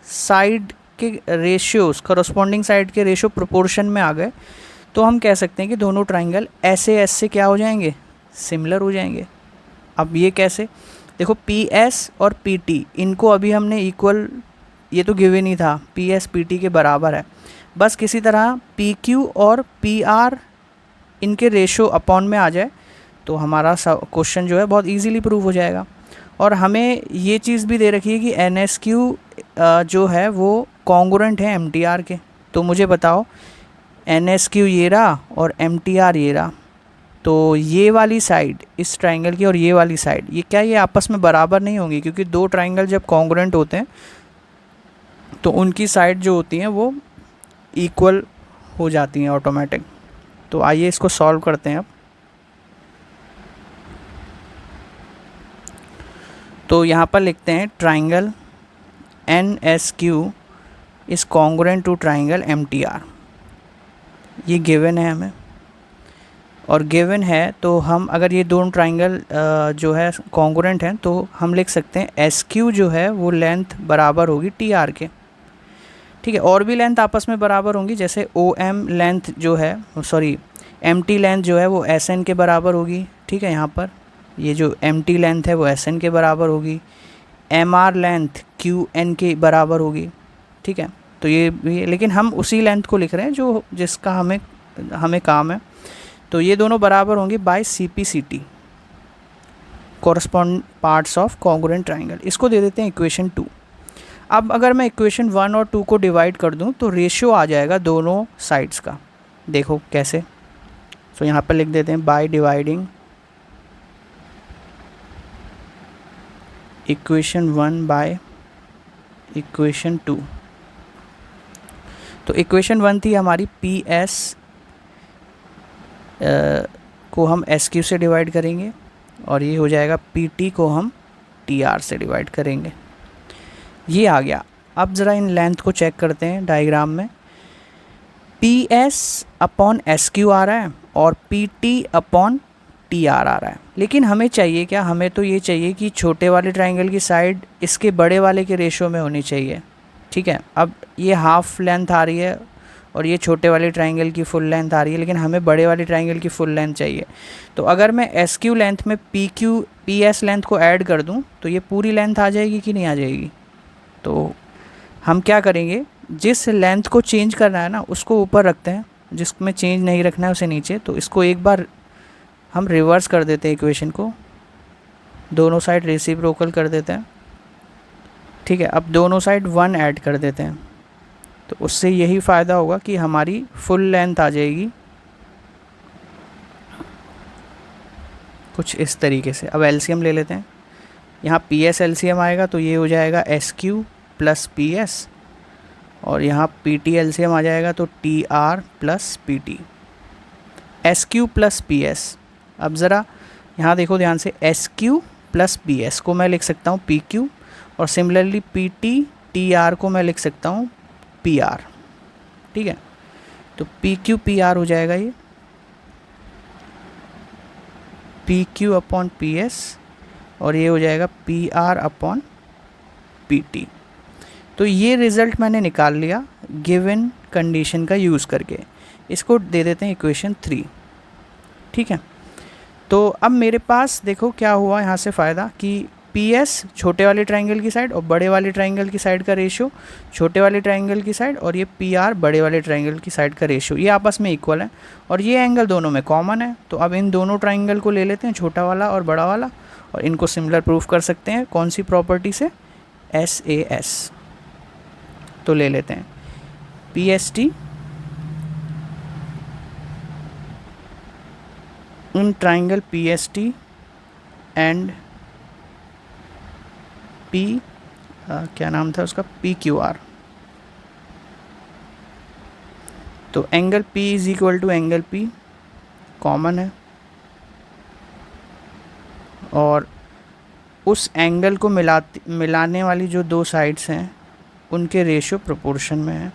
साइड के रेशियोज़, करस्पॉन्डिंग साइड के रेशियो प्रोपोर्शन में आ गए तो हम कह सकते हैं कि दोनों ट्राइंगल ऐसे क्या हो जाएंगे, सिमिलर हो जाएंगे। अब ये कैसे, देखो PS और PT इनको अभी हमने इक्वल, ये तो गिवन ही था, PS PT के बराबर है। बस किसी तरह PQ और PR इनके रेशियो अपॉन में आ जाए तो हमारा क्वेश्चन जो है बहुत इजीली प्रूव हो जाएगा। और हमें ये चीज़ भी दे रखी है कि NSQ जो है वो कॉन्ग्रुएंट है MTR के। तो मुझे बताओ NSQ ये रहा और MTR ये रहा, तो ये वाली साइड इस ट्राइंगल की और ये वाली साइड ये आपस में बराबर नहीं होंगी, क्योंकि 2 ट्राइंगल जब कॉन्ग्रुएंट होते हैं तो उनकी साइड जो होती हैं वो इक्वल हो जाती हैं ऑटोमेटिक। तो आइए इसको सॉल्व करते हैं अब। तो यहाँ पर लिखते हैं triangle NSQ is congruent to triangle MTR। ये गिवन है हमें, और गिवन है तो हम अगर ये दोनों ट्राइंगल जो है कॉन्ग्रुएंट हैं तो हम लिख सकते हैं SQ जो है वो लेंथ बराबर होगी TR के, ठीक है। और भी लेंथ आपस में बराबर होंगी, जैसे OM लेंथ जो है, सॉरी MT लेंथ जो है वो SN के बराबर होगी, ठीक है। यहाँ पर ये जो MT लेंथ है वो SN के बराबर होगी, MR लेंथ QN के बराबर होगी, ठीक है। तो ये भी, लेकिन हम उसी लेंथ को लिख रहे हैं जो जिसका हमें काम है। तो ये दोनों बराबर होंगे by CP/CT, correspond parts of congruent triangle. इसको दे देते हैं इक्वेशन 2। अब अगर मैं इक्वेशन 1 और 2 को डिवाइड कर दूं तो रेशियो आ जाएगा दोनों साइड्स का। देखो कैसे, तो यहाँ पर लिख देते हैं by dividing equation 1 by equation 2। तो इक्वेशन 1 थी हमारी PS को हम SQ से डिवाइड करेंगे और ये हो जाएगा PT को हम TR से डिवाइड करेंगे। ये आ गया। अब ज़रा इन लेंथ को चेक करते हैं डायग्राम में। PS अपॉन SQ आ रहा है और PT अपॉन TR आ रहा है, लेकिन हमें चाहिए क्या, हमें तो ये चाहिए कि छोटे वाले ट्राइंगल की साइड इसके बड़े वाले के रेशियो में होनी चाहिए, ठीक है। अब ये हाफ लेंथ आ रही है और ये छोटे वाले ट्राइंगल की फुल लेंथ आ रही है, लेकिन हमें बड़े वाले ट्राइंगल की फुल लेंथ चाहिए। तो अगर मैं SQ लेंथ में PS लेंथ को ऐड कर दूं तो ये पूरी लेंथ आ जाएगी कि नहीं आ जाएगी। तो हम क्या करेंगे, जिस लेंथ को चेंज करना है ना उसको ऊपर रखते हैं, जिसमें चेंज नहीं रखना है उसे नीचे। तो इसको एक बार हम रिवर्स कर देते हैं इक्वेशन को, दोनों साइड रेसिप्रोकल कर देते हैं। ठीक है, अब दोनों साइड 1 ऐड कर देते हैं, तो उससे यही फ़ायदा होगा कि हमारी फुल लेंथ आ जाएगी कुछ इस तरीके से। अब एलसीएम ले लेते हैं, यहाँ पी एस एलसीएम आएगा तो ये हो जाएगा S Q plus P S, और यहाँ पी टी एलसीएम आ जाएगा तो T R plus P T. S Q plus P S, अब ज़रा यहाँ देखो ध्यान से, S Q plus P S को मैं लिख सकता हूँ पी क्यू, और similarly P T T R को मैं लिख सकता हूँ पी आर। ठीक है, तो पी क्यू पी आर हो जाएगा ये P Q upon P S, और ये हो जाएगा P R upon P T. तो ये रिज़ल्ट मैंने निकाल लिया गिवन कंडीशन का यूज़ करके। इसको दे देते हैं इक्वेशन 3। ठीक है, तो अब मेरे पास देखो क्या हुआ यहाँ से फ़ायदा कि पी एस छोटे वाले ट्राइंगल की साइड और बड़े वाले ट्राइंगल की साइड का रेशियो, छोटे वाले ट्राइंगल की साइड और ये पी आर बड़े वाले ट्राइंगल की साइड का रेशियो, ये आपस में इक्वल है और ये एंगल दोनों में कॉमन है। तो अब इन दोनों ट्राइंगल को ले लेते हैं, छोटा वाला और बड़ा वाला, और इनको सिमिलर प्रूफ कर सकते हैं कौन सी प्रॉपर्टी से, एस ए एस। तो ले लेते हैं P S T in triangle P S T and P क्या नाम था उसका, पी क्यू आर। तो angle P is equal to angle P common है, और उस एंगल को मिलाने वाली जो दो साइड्स हैं उनके रेशियो प्रोपोर्शन में है।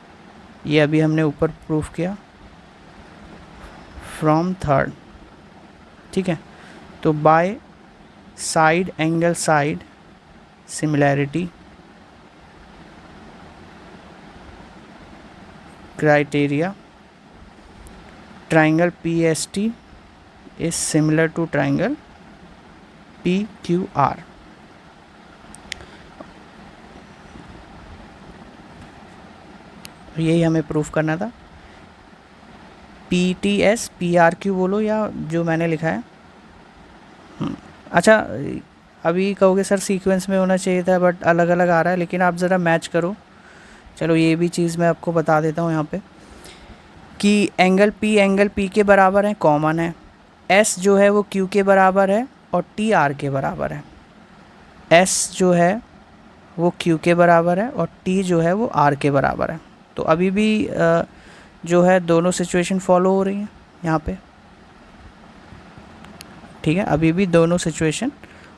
ये अभी हमने ऊपर प्रूफ किया फ्रॉम थर्ड। ठीक है, तो by side angle side similarity criteria, triangle PST is similar to triangle PQR। यही हमें प्रूफ करना था। PTS PRQ बोलो या जो मैंने लिखा है। अच्छा, अभी कहोगे सर सीक्वेंस में होना चाहिए था बट अलग अलग आ रहा है, लेकिन आप ज़रा मैच करो। चलो ये भी चीज़ मैं आपको बता देता हूँ यहाँ पे कि एंगल P के बराबर है, कॉमन है। S जो है वो Q के बराबर है और T R के बराबर है। S जो है वो Q के बराबर है और T जो है वो R के बराबर है। तो अभी भी जो है दोनों सिचुएशन फॉलो हो रही हैं यहाँ पे। ठीक है, अभी भी दोनों सिचुएशन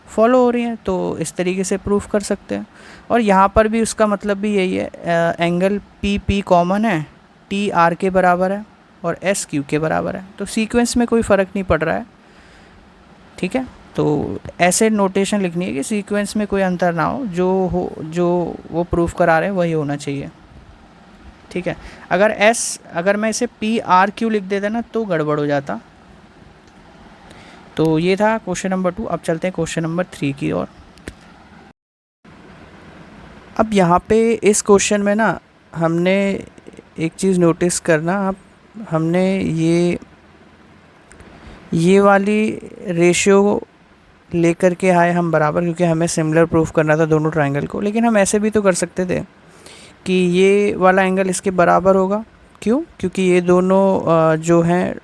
फॉलो हो रही हैं, तो इस तरीके से प्रूफ कर सकते हैं। और यहाँ पर भी उसका मतलब भी यही है, एंगल P कॉमन है, T R के बराबर है और S Q के बराबर है, तो सीक्वेंस में कोई फ़र्क नहीं पड़ रहा है। ठीक है, तो ऐसे नोटेशन लिखनी है कि सीक्वेंस में कोई अंतर ना हो, जो वो प्रूफ करा रहे हैं वही होना चाहिए। ठीक है, अगर मैं इसे P R Q लिख देता ना तो गड़बड़ हो जाता। तो ये था क्वेश्चन नंबर 2। अब चलते हैं क्वेश्चन नंबर 3 की ओर। अब यहाँ पे इस क्वेश्चन में ना हमने एक चीज़ नोटिस करना, अब हमने ये वाली रेशियो लेकर के आए हम बराबर, क्योंकि हमें सिमिलर प्रूफ करना था दोनों ट्रायंगल को। लेकिन हम ऐसे भी तो कर सकते थे कि ये वाला एंगल इसके बराबर होगा। क्यों? क्योंकि ये दोनों जो हैं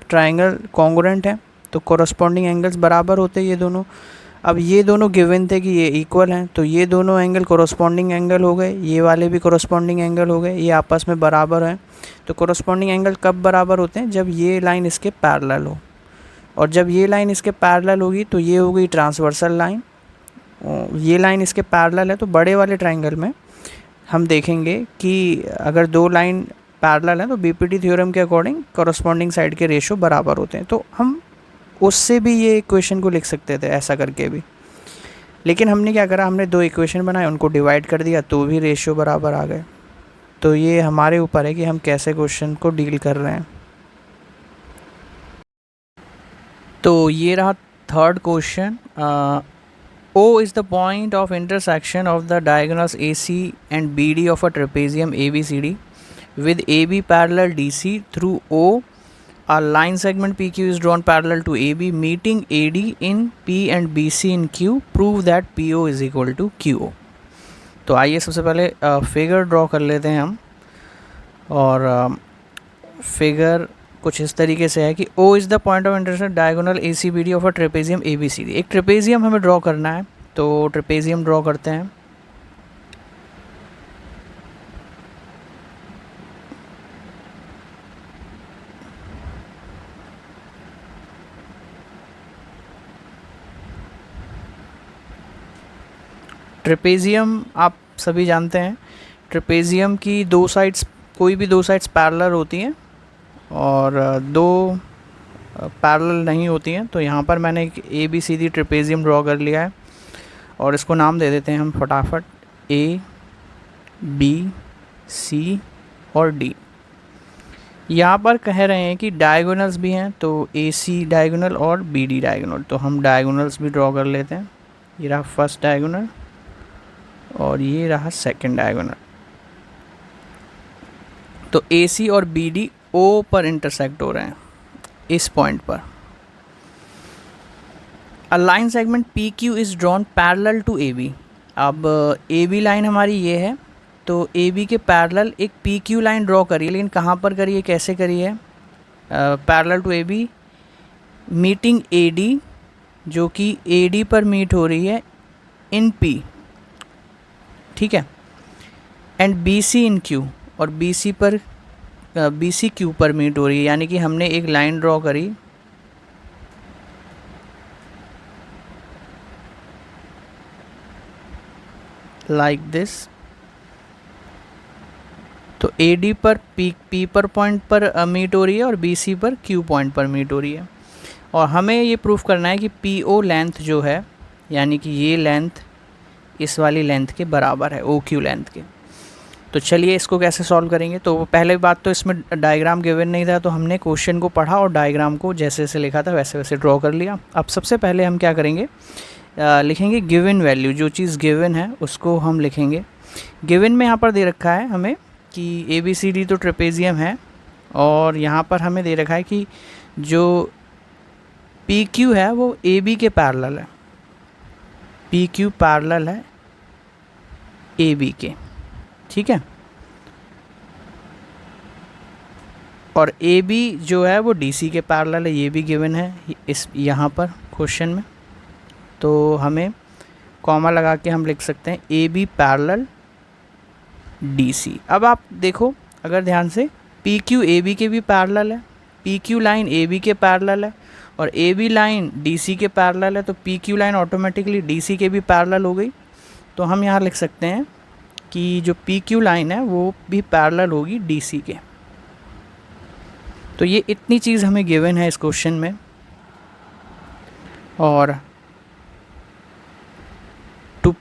ट्रायंगल कॉन्ग्रुएंट हैं, तो कोरस्पॉन्डिंग एंगल्स बराबर होते हैं ये दोनों। अब ये दोनों गिवन थे कि ये इक्वल हैं, तो ये दोनों एंगल कोरस्पॉन्डिंग एंगल हो गए, ये वाले भी कोरस्पॉन्डिंग एंगल हो गए, ये आपस में बराबर हैं। तो कोरस्पॉन्डिंग एंगल कब बराबर होते हैं? जब ये लाइन इसके पैरेलल हो, और जब ये लाइन इसके पैरेलल होगी तो ये हो गई ट्रांसवर्सल लाइन। ये लाइन इसके पैरेलल है, तो बड़े वाले ट्रायंगल में हम देखेंगे कि अगर दो लाइन पैरेलल हैं तो बीपीटी थ्योरम के अकॉर्डिंग कोरस्पॉन्डिंग साइड के रेशियो बराबर होते हैं। तो हम उससे भी ये इक्वेशन को लिख सकते थे ऐसा करके भी, लेकिन हमने क्या करा, हमने दो इक्वेशन बनाए, उनको डिवाइड कर दिया तो भी रेशियो बराबर आ गए। तो ये हमारे ऊपर है कि हम कैसे क्वेश्चन को डील कर रहे हैं। तो ये रहा third question. O is the point of intersection of the diagonals AC and BD of a trapezium ABCD with AB parallel DC through O. A line segment PQ is drawn parallel to AB meeting AD in P and BC in Q. Prove that PO is equal to QO. तो आइए सबसे पहले फिगर ड्रॉ कर लेते हैं हम। और फिगर कुछ इस तरीके से है कि O is the point of intersection diagonal ACBD of a trapezium ABCD। एक ट्रेपेजियम हमें ड्रॉ करना है, तो ट्रेपेजियम ड्रॉ करते हैं। ट्रेपेजियम आप सभी जानते हैं, ट्रेपेजियम की दो साइड्स, कोई भी दो साइड्स पैरेलल होती हैं और दो पैरेलल नहीं होती हैं। तो यहाँ पर मैंने एक ABCD ट्रेपेजियम ड्रॉ कर लिया है और इसको नाम दे देते हैं हम फटाफट A, B, C और D। यहाँ पर कह रहे हैं कि डायगोनल्स भी हैं, तो AC डायगोनल और BD डायगोनल, तो हम डायगोनल्स भी ड्रॉ कर लेते हैं। ये रहा फर्स्ट डायगोनल और ये रहा सेकंड डायगोनल। तो AC और BD O पर इंटरसेक्ट हो रहे हैं इस पॉइंट पर। A line segment PQ is drawn parallel to AB। अब AB लाइन हमारी ये है, तो AB के पैरेलल एक PQ लाइन ड्रॉ करिए, लेकिन कहाँ पर करिए, कैसे करिए? Parallel to AB meeting AD, जो कि AD पर मीट हो रही है इन P, ठीक है, एंड BC इन Q, और BC पर BC Q पर मीट हो रही है। यानी कि हमने एक लाइन ड्रॉ करी लाइक दिस। तो AD पर P पर पॉइंट पर मीट हो रही है और BC पर Q पॉइंट पर मीट हो रही है। और हमें ये प्रूफ करना है कि PO लेंथ जो है, यानी कि ये लेंथ इस वाली लेंथ के बराबर है OQ लेंथ के। तो चलिए इसको कैसे सॉल्व करेंगे। तो पहले बात तो इसमें डायग्राम गिवन नहीं था, तो हमने क्वेश्चन को पढ़ा और डायग्राम को जैसे जैसे लिखा था वैसे वैसे ड्रॉ कर लिया। अब सबसे पहले हम क्या करेंगे, लिखेंगे गिवन वैल्यू, जो चीज़ गिवन है उसको हम लिखेंगे। गिवन में यहाँ पर दे रखा है हमें कि ABCD तो ट्रेपेजियम है, और यहाँ पर हमें दे रखा है कि जो PQ है वो AB के पैरेलल है, PQ पैरेलल है AB के, ठीक है। और AB जो है वो DC के पैरेलल है, ये भी गिवन है इस यहाँ पर क्वेश्चन में। तो हमें कॉमा लगा के हम लिख सकते हैं AB पैरेलल DC। अब आप देखो अगर ध्यान से, PQ AB के भी पैरेलल है, PQ लाइन AB के पैरेलल है और AB लाइन DC के पैरेलल है, तो PQ लाइन ऑटोमेटिकली DC के भी पैरेलल हो गई। तो हम यहाँ लिख सकते हैं कि जो PQ लाइन है वो भी पैरेलल होगी DC के। तो ये इतनी चीज़ हमें गिवन है इस क्वेश्चन में। और टू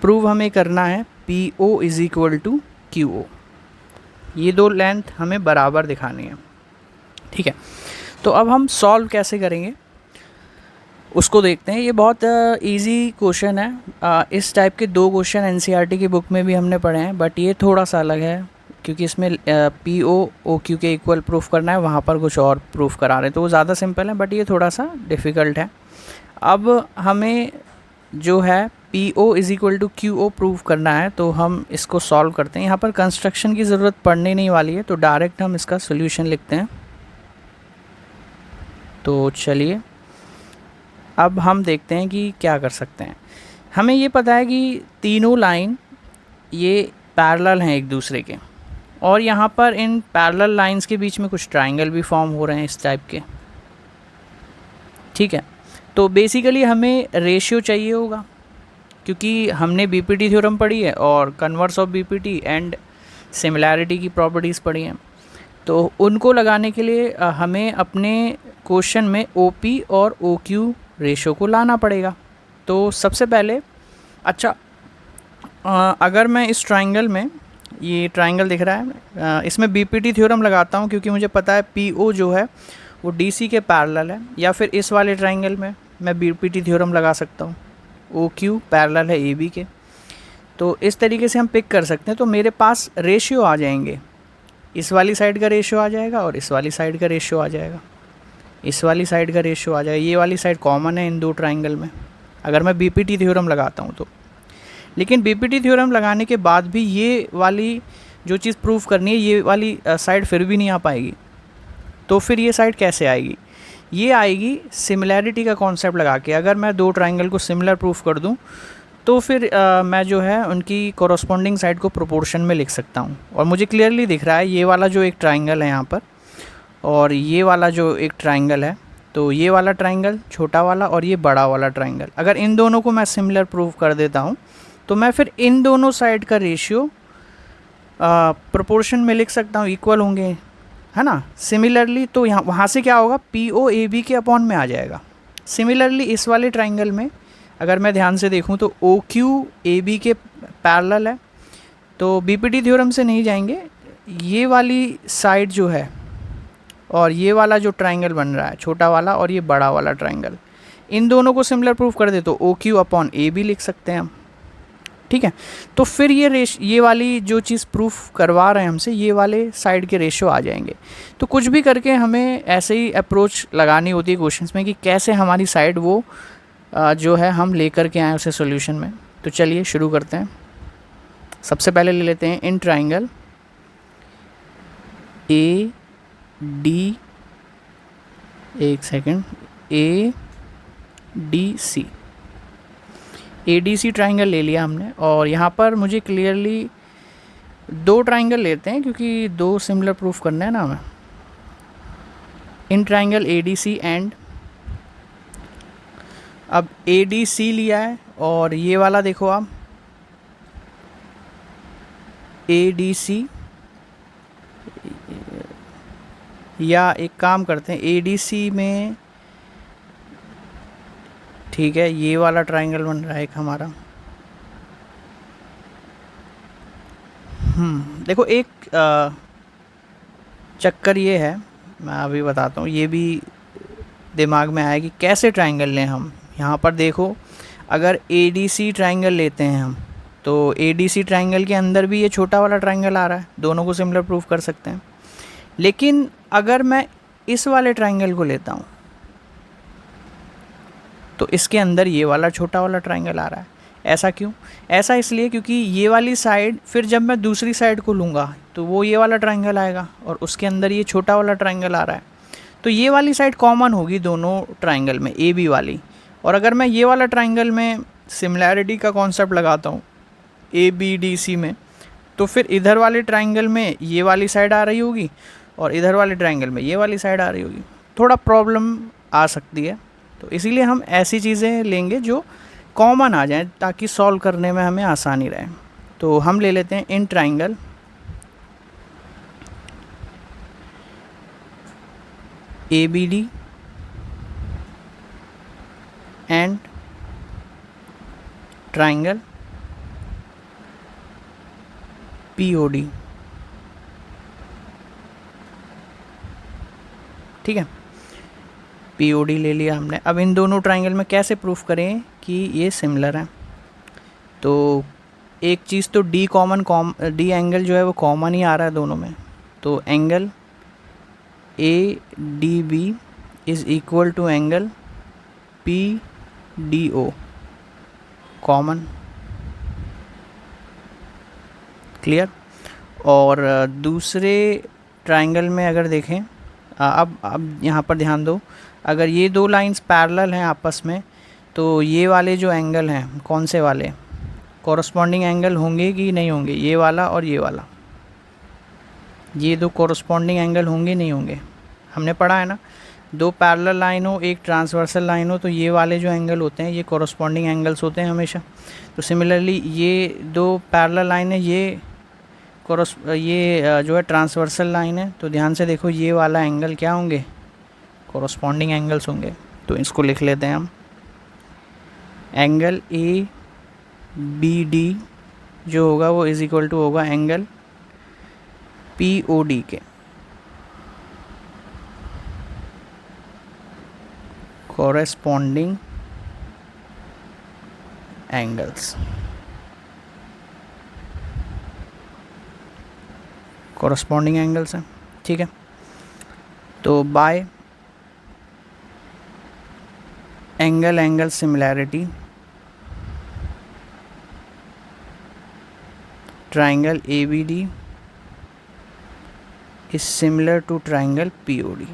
प्रूव हमें करना है PO is equal to QO। ये दो लेंथ हमें बराबर दिखानी है, ठीक है। तो अब हम सॉल्व कैसे करेंगे उसको देखते हैं। ये बहुत इजी क्वेश्चन है। इस टाइप के दो क्वेश्चन NCERT की बुक में भी हमने पढ़े हैं, बट ये थोड़ा सा अलग है क्योंकि इसमें PO OQ के इक्वल प्रूफ करना है, वहाँ पर कुछ और प्रूफ करा रहे हैं। तो वो ज़्यादा सिंपल है, बट ये थोड़ा सा डिफ़िकल्ट है। अब हमें जो है PO is equal to QO prove करना है, तो हम इसको सॉल्व करते हैं। यहाँ पर कंस्ट्रक्शन की ज़रूरत पड़ने नहीं वाली है, तो डायरेक्ट हम इसका सोल्यूशन लिखते हैं। तो चलिए अब हम देखते हैं कि क्या कर सकते हैं। हमें ये पता है कि तीनों लाइन ये पैरेलल हैं एक दूसरे के, और यहाँ पर इन पैरेलल लाइंस के बीच में कुछ ट्रायंगल भी फॉर्म हो रहे हैं इस टाइप के, ठीक है। तो बेसिकली हमें रेशियो चाहिए होगा, क्योंकि हमने BPT थ्योरम पढ़ी है और converse of BPT and similarity की प्रॉपर्टीज़ पढ़ी हैं। तो उनको लगाने के लिए हमें अपने क्वेश्चन में OP और OQ रेशो को लाना पड़ेगा। तो सबसे पहले अगर मैं इस ट्रायंगल में, ये ट्रायंगल दिख रहा है, इसमें BPT थ्योरम लगाता हूँ, क्योंकि मुझे पता है PO जो है वो DC के पैरेलल है, या फिर इस वाले ट्रायंगल में मैं BPT थ्योरम लगा सकता हूँ, OQ पैरेलल है AB के। तो इस तरीके से हम पिक कर सकते हैं। तो मेरे पास रेशियो आ जाएंगे, इस वाली साइड का रेशियो आ जाएगा और इस वाली साइड का रेशियो आ जाएगा, इस वाली साइड का रेशियो आ जाएगा। ये वाली साइड कॉमन है इन दो ट्रायंगल में, अगर मैं BPT थ्योरम लगाता हूँ तो। लेकिन बीपीटी थ्योरम लगाने के बाद भी ये वाली जो चीज़ प्रूव करनी है, ये वाली साइड फिर भी नहीं आ पाएगी। तो फिर ये साइड कैसे आएगी? ये आएगी सिमिलैरिटी का कॉन्सेप्ट लगा के। अगर मैं दो ट्राइंगल को सिमिलर प्रूफ कर दूं तो फिर मैं जो है उनकी कॉरस्पॉन्डिंग साइड को प्रोपोर्शन में लिख सकता हूं। और मुझे क्लियरली दिख रहा है ये वाला जो एक ट्राइंगल है यहाँ पर और ये वाला जो एक ट्राइंगल है, तो ये वाला ट्राइंगल छोटा वाला और ये बड़ा वाला ट्राइंगल, अगर इन दोनों को मैं सिमिलर प्रूव कर देता हूँ तो मैं फिर इन दोनों साइड का रेशियो प्रोपोर्शन में लिख सकता हूँ, इक्वल होंगे, है ना। सिमिलरली तो यहाँ वहाँ से क्या होगा, पी ओ ए बी के अपॉन में आ जाएगा। सिमिलरली इस वाले ट्राइंगल में अगर मैं ध्यान से देखूँ तो ओ क्यू ए बी के पैरेलल है। तो बीपीटी थ्योरम से नहीं जाएंगे, ये वाली साइड जो है और ये वाला जो ट्राइंगल बन रहा है छोटा वाला और ये बड़ा वाला ट्राइंगल, इन दोनों को सिमिलर प्रूफ कर दे तो O Q upon A B लिख सकते हैं हम, ठीक है। तो फिर ये वाली जो चीज़ प्रूफ करवा रहे हैं हमसे, ये वाले साइड के रेशियो आ जाएंगे। तो कुछ भी करके हमें ऐसे ही अप्रोच लगानी होती है क्वेश्चंस में कि कैसे हमारी साइड वो जो है हम लेकर के आए उसे सॉल्यूशन में। तो चलिए शुरू करते हैं। सबसे पहले ले लेते हैं इन ट्राइंगल ए डी, एक second, A D C, A D C triangle ले लिया हमने। और यहाँ पर मुझे क्लियरली दो ट्राइंगल लेते हैं क्योंकि दो सिमिलर प्रूफ करना है ना हमें। In triangle A D C and, अब ए डी सी लिया है और ये वाला देखो आप ए डी सी, या एक काम करते हैं ए डी सी में, ठीक है, ये वाला ट्राइंगल बन रहा है एक हमारा। देखो एक चक्कर ये है, मैं अभी बताता हूँ, ये भी दिमाग में आया कि कैसे ट्राइंगल लें हम। यहाँ पर देखो, अगर ए डी सी ट्राइंगल लेते हैं हम तो ए डी सी ट्राइंगल के अंदर भी ये छोटा वाला ट्राइंगल आ रहा है, दोनों को सिमिलर प्रूफ कर सकते हैं। लेकिन अगर मैं इस वाले ट्राइंगल को लेता हूँ तो इसके अंदर ये वाला छोटा वाला ट्राइंगल आ रहा है। ऐसा क्यों? ऐसा इसलिए क्योंकि ये वाली साइड फिर जब मैं दूसरी साइड को लूँगा तो वो ये वाला ट्राइंगल आएगा और उसके अंदर ये छोटा वाला ट्राइंगल आ रहा है। तो ये वाली साइड कॉमन होगी दोनों ट्राइंगल में, ए बी वाली। और अगर मैं ये वाला ट्राइंगल में सिमिलैरिटी का कॉन्सेप्ट लगाता हूँ ए बी डी सी में, तो फिर इधर वाले ट्राइंगल में ये वाली साइड आ रही होगी और इधर वाले ट्राइंगल में ये वाली साइड आ रही होगी। थोड़ा प्रॉब्लम आ सकती है, तो इसीलिए हम ऐसी चीज़ें लेंगे जो कॉमन आ जाएं ताकि सॉल्व करने में हमें आसानी रहे। तो हम ले लेते हैं in triangle A B D and triangle P O D, ठीक है। पी ओ डी ले लिया हमने। अब इन दोनों ट्राइंगल में कैसे प्रूफ करें कि ये सिमिलर हैं? तो एक चीज़ तो डी डी एंगल जो है वो कॉमन ही आ रहा है दोनों में। तो angle A D B is equal to angle P D O, common, clear. और दूसरे ट्राइंगल में अगर देखें, अब यहाँ पर ध्यान दो, अगर ये दो लाइंस पैरेलल हैं आपस में तो ये वाले जो एंगल हैं, कौन से वाले कॉरस्पॉन्डिंग एंगल होंगे कि नहीं होंगे? ये वाला और ये वाला, ये दो कॉरस्पॉन्डिंग एंगल होंगे नहीं होंगे? हमने पढ़ा है ना, दो पैरेलल लाइन हो एक ट्रांसवर्सल लाइन हो तो ये वाले जो एंगल होते हैं ये कॉरस्पॉन्डिंग एंगल्स होते हैं हमेशा। तो सिमिलरली ये दो पैरेलल लाइन है, ये जो है ट्रांसवर्सल लाइन है, तो ध्यान से देखो ये वाला एंगल क्या होंगे? कॉरस्पॉन्डिंग एंगल्स होंगे। तो इसको लिख लेते हैं हम, एंगल ए बी डी जो होगा वो इज इक्वल टू होगा एंगल पी ओ डी के, कॉरेस्पॉन्डिंग एंगल्स, कॉरेस्पॉन्डिंग एंगल्स हैं, ठीक है। तो by angle similarity triangle ABD is similar to triangle POD।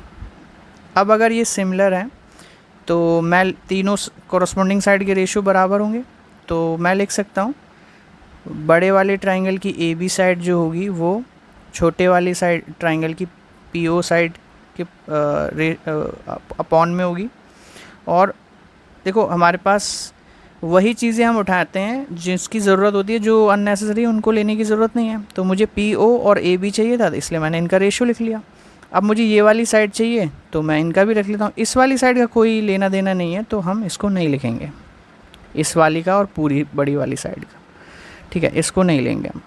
अब अगर ये सिमिलर है तो मैं तीनों कॉरस्पॉन्डिंग साइड के रेशियो बराबर होंगे, तो मैं लिख सकता हूँ बड़े वाले ट्राइंगल की AB साइड जो होगी वो छोटे वाली साइड ट्राइंगल की PO साइड के अपॉन में होगी। और देखो हमारे पास वही चीज़ें हम उठाते हैं जिसकी ज़रूरत होती है, जो अननेसेसरी उनको लेने की ज़रूरत नहीं है। तो मुझे PO और AB चाहिए था, इसलिए मैंने इनका रेशियो लिख लिया। अब मुझे ये वाली साइड चाहिए तो मैं इनका भी रख लेता हूँ। इस वाली साइड का कोई लेना देना नहीं है तो हम इसको नहीं लिखेंगे, इस वाली का और पूरी बड़ी वाली साइड का, ठीक है, इसको नहीं लेंगे हम।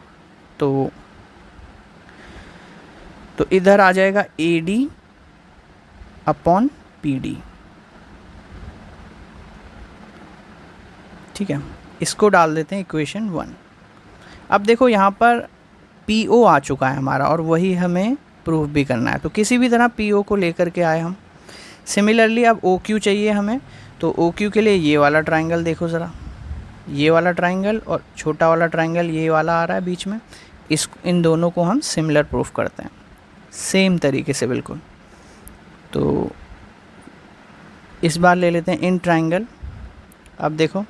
तो इधर आ जाएगा AD अपॉन PD, ठीक है, इसको डाल देते हैं इक्वेशन 1। अब देखो यहाँ पर PO आ चुका है हमारा और वही हमें प्रूफ भी करना है, तो किसी भी तरह PO को लेकर के आए हम। सिमिलरली अब OQ चाहिए हमें, तो OQ के लिए ये वाला ट्राइंगल देखो ज़रा, ये वाला ट्राइंगल और छोटा वाला ट्राइंगल ये वाला आ रहा है बीच में, इन दोनों को हम सिमिलर प्रूफ करते हैं सेम तरीके से बिल्कुल। तो इस बार ले लेते हैं इन ट्राइंगल। अब देखो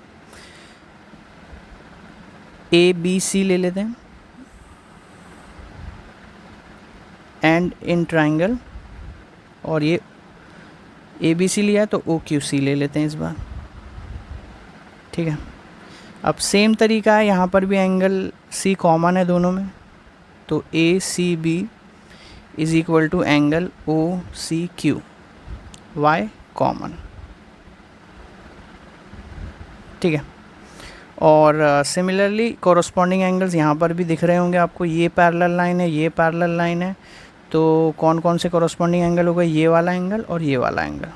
ABC ले लेते हैं एंड इन ट्राइंगल, और ये ABC लिया है तो OQC ले लेते हैं इस बार, ठीक है। अब सेम तरीका है, यहाँ पर भी एंगल C कॉमन है दोनों में, तो ACB is equal to angle OCQ, Y common, ठीक है। और सिमिलरली कॉरस्पॉन्डिंग एंगल्स यहाँ पर भी दिख रहे होंगे आपको, ये पैरेलल लाइन है, ये पैरेलल लाइन है, तो कौन कौन से कॉरस्पॉन्डिंग एंगल हो गए, ये वाला एंगल और ये वाला एंगल,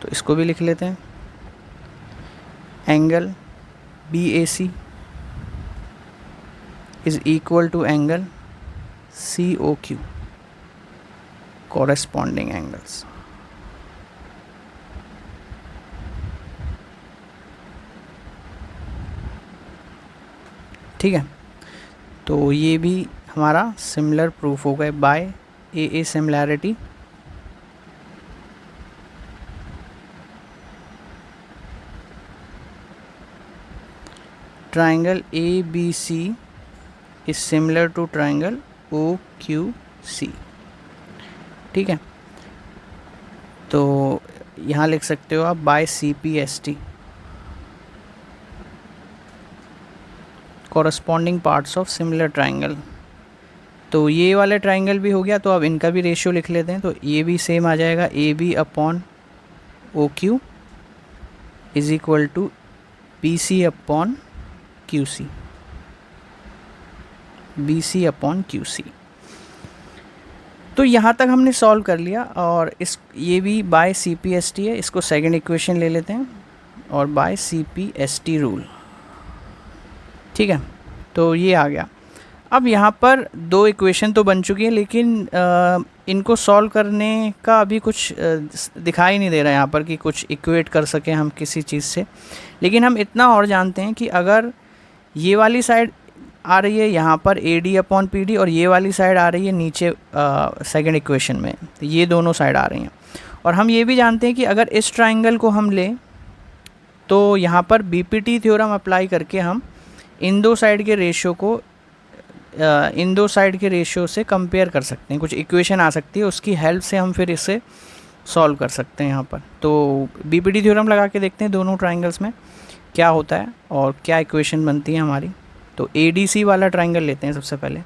तो इसको भी लिख लेते हैं। Angle BAC is equal to angle COQ, corresponding angles, ठीक है। तो ये भी हमारा सिमिलर प्रूफ हो गए by AA similarity. Triangle ABC is similar to triangle OQC, ठीक है। तो यहाँ लिख सकते हो आप by CPST, corresponding parts of similar triangle. तो ये वाले ट्राइंगल भी हो गया, तो अब इनका भी रेशियो लिख लेते हैं। तो ये भी सेम आ जाएगा, AB upon OQ is equal to BC upon QC, BC upon QC। तो यहाँ तक हमने सॉल्व कर लिया, और ये भी बाय CPST है, इसको सेकंड इक्वेशन ले लेते हैं, और बाय CPST रूल, ठीक है। तो ये आ गया। अब यहाँ पर दो इक्वेशन तो बन चुकी है, लेकिन इनको सॉल्व करने का अभी कुछ दिखाई नहीं दे रहा है यहाँ पर कि कुछ इक्वेट कर सकें हम किसी चीज़ से। लेकिन हम इतना और जानते हैं कि अगर ये वाली साइड आ रही है यहाँ पर AD अपॉन PD, और ये वाली साइड आ रही है नीचे सेकंड इक्वेशन में, तो ये दोनों साइड आ रही हैं। और हम ये भी जानते हैं कि अगर इस ट्राइंगल को हम लें तो यहाँ पर BPT थ्योरम अप्लाई करके हम इन दो साइड के रेशियो को इन दो साइड के रेशियो से कंपेयर कर सकते हैं। कुछ इक्वेशन आ सकती है, उसकी हेल्प से हम फिर इसे सॉल्व कर सकते हैं यहाँ पर। तो BPT थ्योरम लगा के देखते हैं दोनों ट्राइंगल्स में क्या होता है और क्या इक्वेशन बनती है हमारी। तो ADC वाला ट्राइंगल लेते हैं सबसे पहले,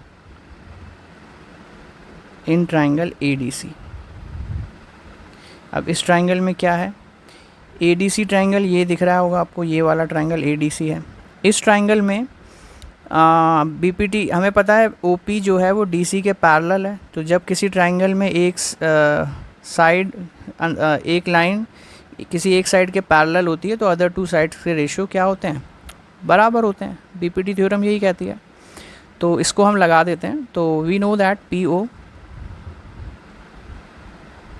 इन ट्राइंगल ADC। अब इस ट्राइंगल में क्या है, ADC ट्राइंगल ये दिख रहा होगा आपको, ये वाला ट्राइंगल ADC है। इस ट्राइंगल में BPT हमें पता है OP जो है वो DC के पैरेलल है। तो जब किसी ट्राइंगल में एक साइड एक लाइन किसी एक साइड के पैरेलल होती है तो अदर टू साइड्स के रेशियो क्या होते हैं, बराबर होते हैं। BPT थ्योरम यही कहती है। तो इसको हम लगा देते हैं। तो we know that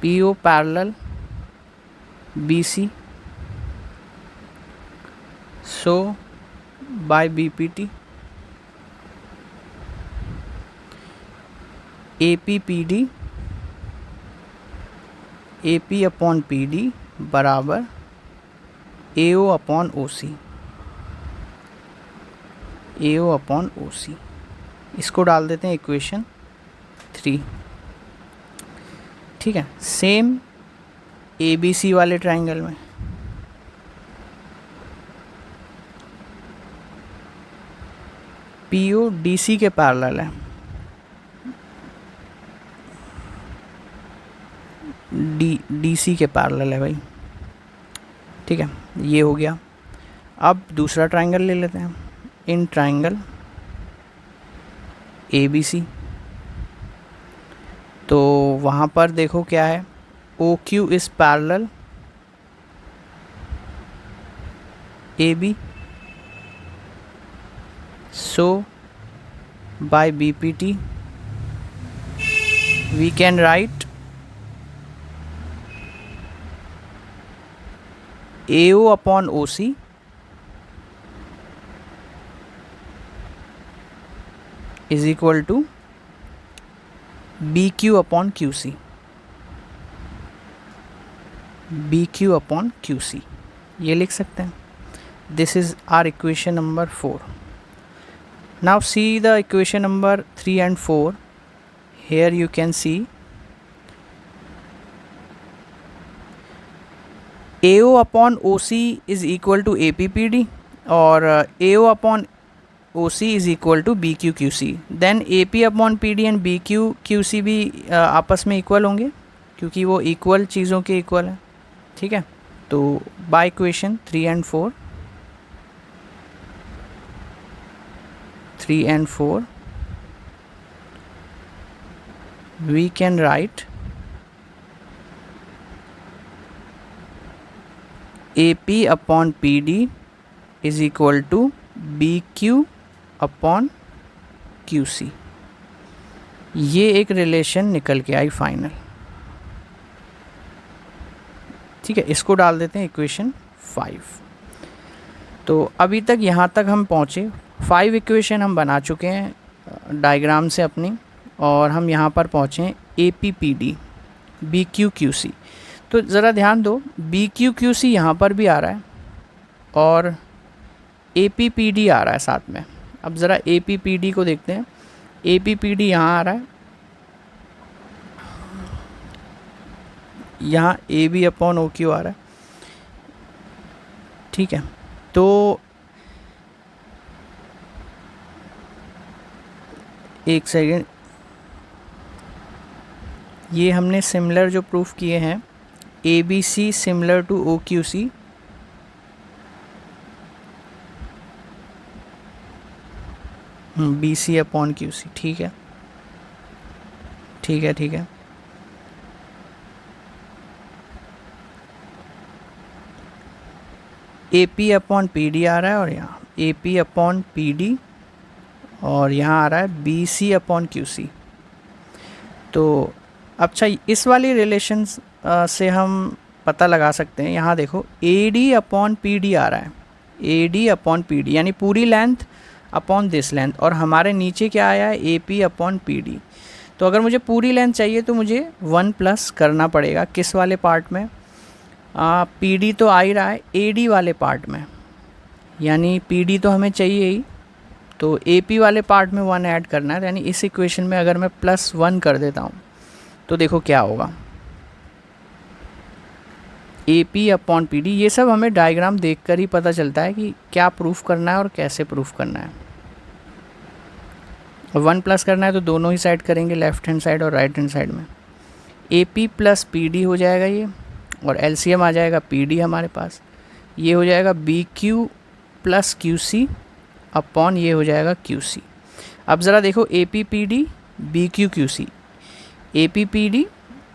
PO parallel BC, so by BPT A P upon P D बराबर A O upon O C, A O upon O सी। इसको डाल देते हैं इक्वेशन 3। ठीक है, सेम ए बी सी वाले ट्राइंगल में पी ओ डी सी के पैरेलल है, डी सी के पैरेलल है भाई। ठीक है, ये हो गया। अब दूसरा ट्राइंगल ले लेते हैं, इन ट्राइंगल ए बी सी। तो वहाँ पर देखो क्या है, O Q is parallel A B, so by BPT we can write AO upon OC is equal to BQ upon QC, BQ upon QC ये लिख सकते हैं। This is our equation number 4. Now see the equation number 3 and 4. Here you can see AO upon OC is equal to APPD और AO upon OC is equal to BQQC. Then AP upon PD and BQQC भी आपस में इक्वल होंगे क्योंकि वो इक्वल चीज़ों के इक्वल है। ठीक है, तो by equation 3 and 4 we can write AP upon PD is equal to BQ upon QC। ये एक रिलेशन निकल के आई फाइनल। ठीक है, इसको डाल देते हैं इक्वेशन 5। तो अभी तक यहाँ तक हम पहुँचे, 5 इक्वेशन हम बना चुके हैं डायग्राम से अपनी, और हम यहाँ पर पहुँचे APPD BQQC। तो ज़रा ध्यान दो, BQQC यहाँ पर भी आ रहा है और APPD आ रहा है साथ में। अब ज़रा APPD को देखते हैं। APPD यहाँ आ रहा है, यहाँ AB अपॉन OQ आ रहा है। ठीक है, तो एक सेकेंड, ये हमने सिमिलर जो प्रूफ किए हैं ABC similar to OQC, BC upon QC। ठीक है, ठीक है, ठीक है। AP अपॉन PD आ रहा है और यहाँ AP अपॉन PD और यहाँ आ रहा है BC अपॉन QC। तो अच्छा, इस वाली रिलेशंस से हम पता लगा सकते हैं। यहाँ देखो AD अपॉन PD आ रहा है, AD अपॉन PD यानी पूरी लेंथ अपॉन दिस लेंथ, और हमारे नीचे क्या आया है AP अपॉन PD। तो अगर मुझे पूरी लेंथ चाहिए तो मुझे 1 प्लस करना पड़ेगा। किस वाले पार्ट में? PD तो आ ही रहा है, AD वाले पार्ट में, यानी PD तो हमें चाहिए ही, तो AP वाले पार्ट में 1 ऐड करना है। यानी इस इक्वेशन में अगर मैं +1 कर देता हूँ तो देखो क्या होगा, AP अपॉन PD। ये सब हमें डायग्राम देखकर ही पता चलता है कि क्या प्रूफ करना है और कैसे प्रूफ करना है। 1 प्लस करना है तो दोनों ही साइड करेंगे, लेफ्ट हैंड साइड और राइट हैंड साइड में। AP प्लस PD हो जाएगा ये, और LCM आ जाएगा PD हमारे पास। ये हो जाएगा BQ प्लस QC अपॉन ये हो जाएगा QC। अब ज़रा देखो APPD BQQC, APPD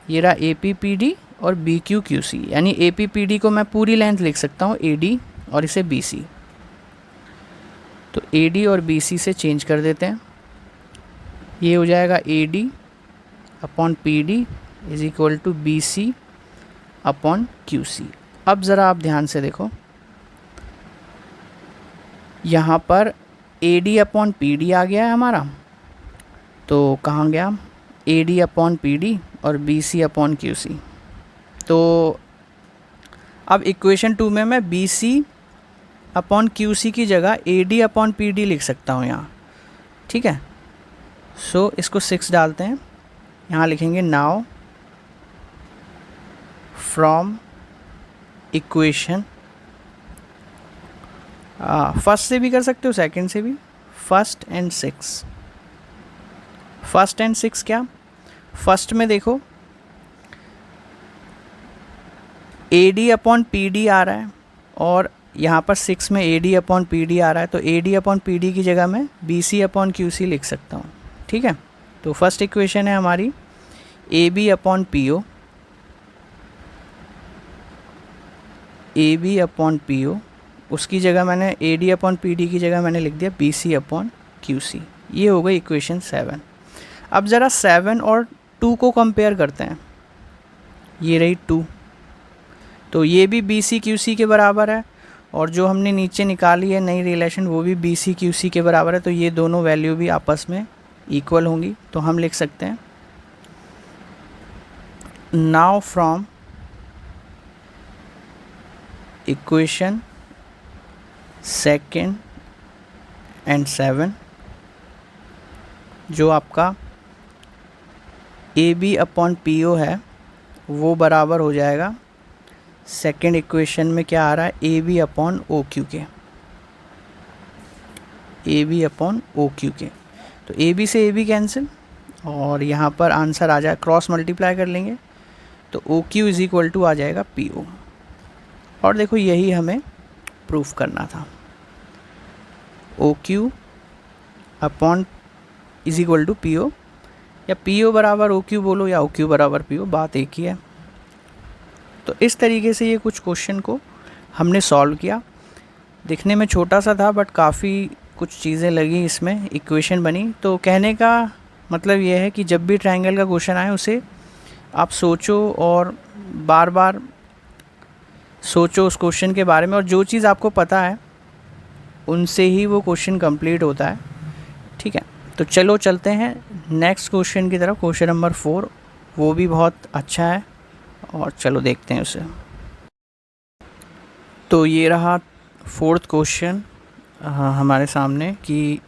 ये रहा APPD और BQQC, यानी APPD को मैं पूरी लेंथ लिख सकता हूँ AD और इसे BC। तो AD और BC से चेंज कर देते हैं, ये हो जाएगा AD upon PD is equal to BC upon QC। अब ज़रा आप ध्यान से देखो, यहाँ पर AD अपॉन PD आ गया है हमारा, तो कहाँ गया A D upon P D और B C upon Q C. तो अब इक्वेशन 2 में मैं B C upon Q C की जगह A D upon P D लिख सकता हूँ यहाँ, ठीक है। सो इसको 6 डालते हैं, यहाँ लिखेंगे नाउ फ्रॉम इक्वेशन, फर्स्ट से भी कर सकते हो, सेकंड से भी, फर्स्ट एंड 6। फर्स्ट एंड 6 क्या, फर्स्ट में देखो A D upon P D आ रहा है और यहाँ पर 6 में A D upon P D आ रहा है, तो A D upon P D की जगह मैं B C upon Q C लिख सकता हूँ, ठीक है। तो फर्स्ट इक्वेशन है हमारी A B upon P O, A B upon P O, उसकी जगह मैंने A D upon P D की जगह मैंने लिख दिया B C upon Q C. ये हो गई इक्वेशन 7। अब ज़रा 7 और 2 को कंपेयर करते हैं। ये रही 2, तो ये भी बी सी क्यू सी के बराबर है और जो हमने नीचे निकाली है नई रिलेशन वो भी बी सी क्यू सी के बराबर है, तो ये दोनों वैल्यू भी आपस में इक्वल होंगी। तो हम लिख सकते हैं नाउ फ्रॉम इक्वेशन 2 एंड 7 जो आपका A B upon P O है वो बराबर हो जाएगा सेकेंड इक्वेशन में क्या आ रहा है, A B upon O Q के, A B upon O Q के। तो ए बी से ए बी कैंसिल और यहाँ पर आंसर आ जाए, क्रॉस मल्टीप्लाई कर लेंगे तो O Q is equal to आ जाएगा पी ओ। और देखो यही हमें प्रूफ करना था, O Q upon is equal to P O, या पी ओ बराबर ओ क्यू बोलो या ओ क्यू बराबर पी ओ, बात एक ही है। तो इस तरीके से ये कुछ क्वेश्चन को हमने सॉल्व किया। दिखने में छोटा सा था बट काफ़ी कुछ चीज़ें लगी इसमें, इक्वेशन बनी। तो कहने का मतलब ये है कि जब भी ट्रायंगल का क्वेश्चन आए उसे आप सोचो और बार बार सोचो उस क्वेश्चन के बारे में, और जो चीज़ आपको पता है उनसे ही वो क्वेश्चन कंप्लीट होता है, ठीक है। तो चलो चलते हैं नेक्स्ट क्वेश्चन की तरफ, क्वेश्चन नंबर 4, वो भी बहुत अच्छा है और चलो देखते हैं उसे। तो ये रहा 4th क्वेश्चन हमारे सामने कि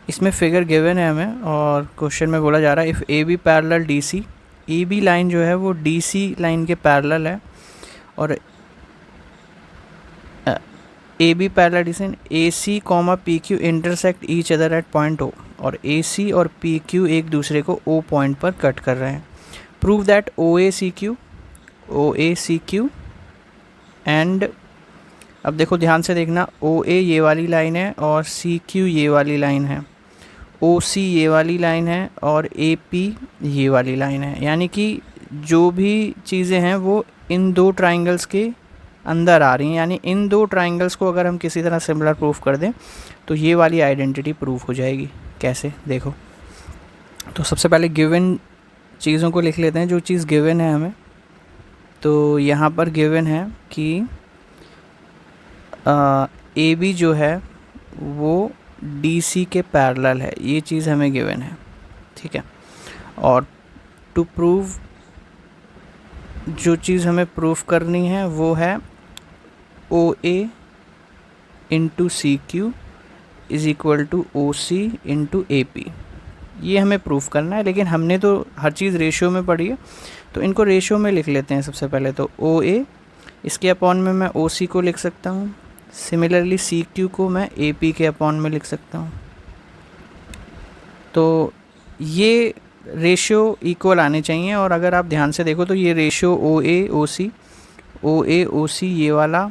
इसमें फिगर गिवन है हमें और क्वेश्चन में बोला जा रहा है if A B parallel D C, A B line जो है वो डी सी लाइन के पैरेलल है और A B parallel D C, A C comma P Q intersect each other at point O, और ए सी और पी क्यू एक दूसरे को ओ पॉइंट पर कट कर रहे हैं। Prove that O A C Q and, अब देखो ध्यान से देखना, ओ ए ये वाली लाइन है और सी क्यू ये वाली लाइन है, ओ सी ये वाली लाइन है और ए पी ये वाली लाइन है, यानी कि जो भी चीज़ें हैं वो इन दो ट्राइंगल्स के अंदर आ रही हैं। यानी इन दो ट्राइंगल्स को अगर हम किसी तरह सिमिलर प्रूफ कर दें तो ये वाली आइडेंटिटी प्रूफ हो जाएगी। कैसे, देखो। तो सबसे पहले गिवन चीज़ों को लिख लेते हैं, जो चीज़ गिवन है हमें। तो यहाँ पर गिवन है कि ए बी जो है वो डी सी के पैरेलल है, ये चीज़ हमें गिवन है, ठीक है। और टू प्रूव, जो चीज़ हमें प्रूफ करनी है वो है O A into C Q is equal to O C into A P, ये हमें प्रूफ करना है। लेकिन हमने तो हर चीज़ रेशियो में पढ़ी है, तो इनको रेशियो में लिख लेते हैं। सबसे पहले तो ओ ए, इसके अपॉन में मैं ओ सी को लिख सकता हूँ, सिमिलरली सी क्यू को मैं ए पी के अपॉन में लिख सकता हूँ। तो ये रेशियो इक्वल आने चाहिए, और अगर आप ध्यान से देखो तो ये रेशियो ओ ए ओ सी ये वाला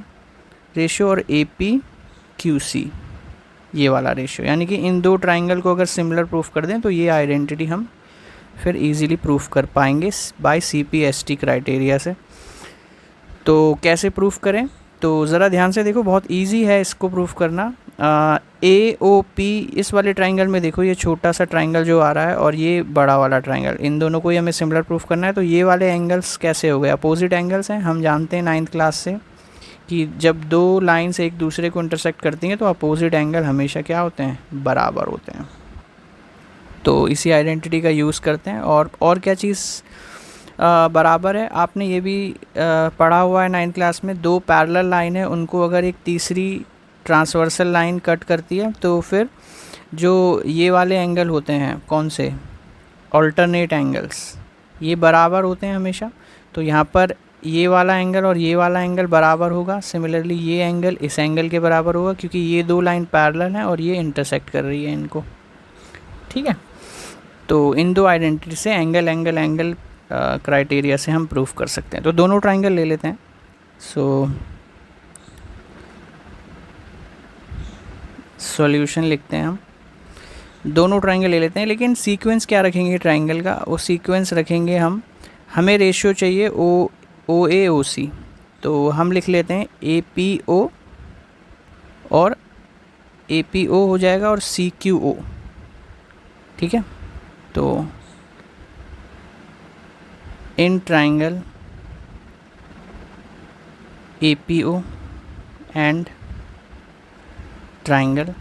रेशियो और ए पी क्यू सी ये वाला रेशियो, यानी कि इन दो ट्राइंगल को अगर सिमिलर प्रूफ कर दें तो ये आइडेंटिटी हम फिर इजीली प्रूफ कर पाएंगे बाय CPST क्राइटेरिया से। तो कैसे प्रूफ करें, तो ज़रा ध्यान से देखो, बहुत इजी है इसको प्रूफ करना। ए ओ पी, इस वाले ट्राइंगल में देखो ये छोटा सा ट्राइंगल जो आ रहा है और ये बड़ा वाला ट्राइंगल, इन दोनों को ही हमें सिमिलर प्रूफ करना है। तो ये वाले एंगल्स कैसे हो गए, अपोजिट एंगल्स हैं। हम जानते हैं 9th क्लास से कि जब दो लाइंस एक दूसरे को इंटरसेक्ट करती हैं तो अपोजिट एंगल हमेशा क्या होते हैं, बराबर होते हैं। तो इसी आइडेंटिटी का यूज़ करते हैं। और क्या चीज़ बराबर है, आपने ये भी पढ़ा हुआ है 9th क्लास में, दो पैरेलल लाइन है, उनको अगर एक तीसरी ट्रांसवर्सल लाइन कट करती है तो फिर जो ये वाले एंगल होते हैं, कौन से, ऑल्टरनेट एंगल्स, ये बराबर होते हैं हमेशा। तो यहाँ पर ये वाला एंगल और ये वाला एंगल बराबर होगा। सिमिलरली ये एंगल इस एंगल के बराबर होगा, क्योंकि ये दो लाइन पैरेलल हैं और ये इंटरसेक्ट कर रही है इनको। ठीक है, तो इन दो आइडेंटिटी से एंगल एंगल एंगल क्राइटेरिया से हम प्रूफ कर सकते हैं। तो दोनों ट्राइंगल ले लेते हैं। सॉल्यूशन लिखते हैं हम, दोनों ट्राइंगल ले लेते हैं, लेकिन सीक्वेंस क्या रखेंगे ट्राइंगल का, वो सीक्वेंस रखेंगे हम, हमें रेशियो चाहिए ओ ए ओ सी, तो हम लिख लेते हैं ए पी ओ और ए पी ओ हो जाएगा और सी क्यू ओ। ठीक है, तो in triangle A P O and triangle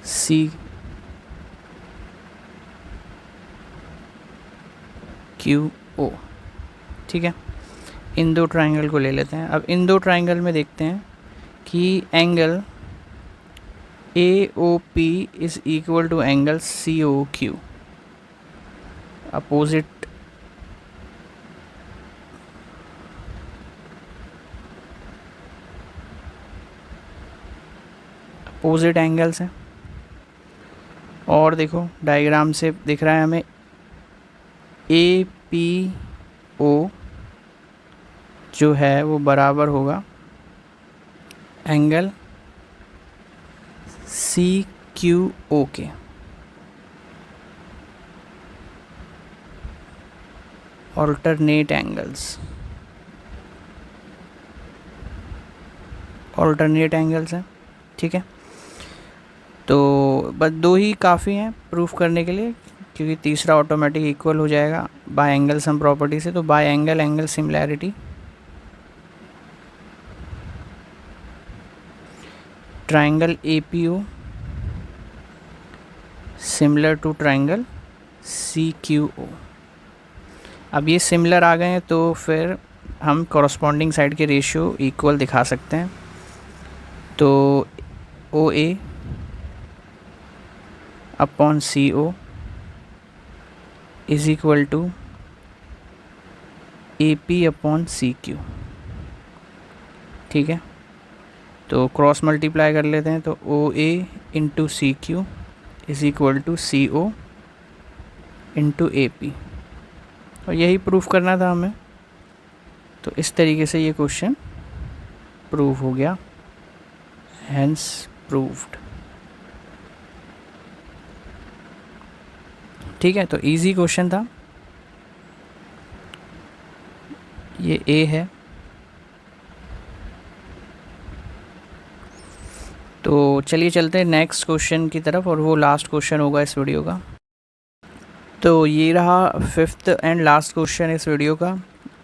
C Q O. ठीक है, इन दो ट्राइंगल को ले लेते हैं। अब इन दो ट्राइंगल में देखते हैं कि angle A O P is equal to angle C O Q, opposite angles हैं। और देखो डायग्राम से दिख रहा है हमें ए पी ओ जो है वो बराबर होगा एंगल सी क्यू ओ के। ऑल्टरनेट एंगल्स हैं। ठीक है, तो बस दो ही काफ़ी हैं प्रूफ करने के लिए, क्योंकि तीसरा ऑटोमेटिक इक्वल हो जाएगा बाय एंगल सम प्रॉपर्टी से। तो by angle angle similarity, triangle A P O similar to triangle C Q O. अब ये सिमिलर आ गए हैं तो फिर हम कॉरस्पॉन्डिंग साइड के रेशियो इक्वल दिखा सकते हैं। तो O A upon C O is equal to A P upon C Q. ठीक है, तो क्रॉस मल्टीप्लाई कर लेते हैं, तो O A into C Q is equal to C O into A P, और यही प्रूफ करना था हमें। तो इस तरीके से ये क्वेश्चन प्रूव हो गया, हैंस प्रूव्ड। ठीक है, तो इजी क्वेश्चन था ये, ए है। तो चलिए चलते हैं नेक्स्ट क्वेश्चन की तरफ, और वो लास्ट क्वेश्चन होगा इस वीडियो का। तो ये रहा 5th एंड लास्ट क्वेश्चन इस वीडियो का,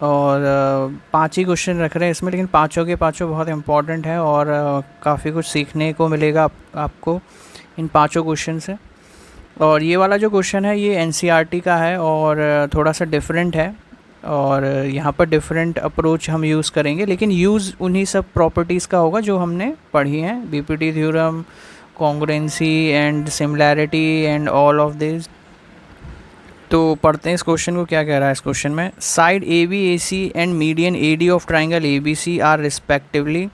और 5 ही क्वेश्चन रख रहे हैं इसमें, लेकिन पाँचों के पाँचों बहुत इंपॉर्टेंट है और काफ़ी कुछ सीखने को मिलेगा आपको इन पाँचों क्वेश्चन से। और ये वाला जो क्वेश्चन है ये एनसीईआरटी का है और थोड़ा सा डिफरेंट है, और यहाँ पर डिफरेंट अप्रोच हम यूज़ करेंगे, लेकिन यूज़ उन्हीं सब प्रॉपर्टीज़ का होगा जो हमने पढ़ी हैं, BPT theorem, congruency and similarity and all of this. तो पढ़ते हैं इस क्वेश्चन को, क्या कह रहा है इस क्वेश्चन में। Side A B A C and median A D of triangle A B C are respectively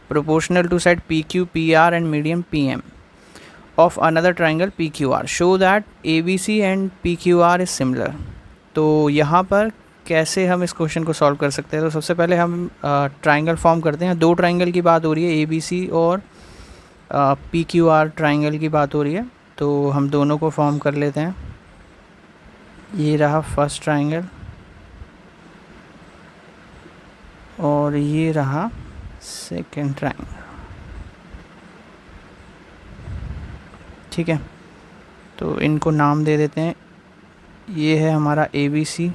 proportional to side P Q P R and medium P M of another triangle PQR. Show that ABC and PQR is similar. तो यहाँ पर कैसे हम इस क्वेश्चन को सॉल्व कर सकते हैं। तो सबसे पहले हम ट्राइंगल फॉर्म करते हैं। दो ट्राइंगल की बात हो रही है, ABC और PQR ट्राइंगल की बात हो रही है, तो हम दोनों को फॉर्म कर लेते हैं। ये रहा फर्स्ट ट्राइंगल और ये रहा सेकेंड ट्राइंगल। ठीक है, तो इनको नाम दे देते हैं। ये है हमारा ABC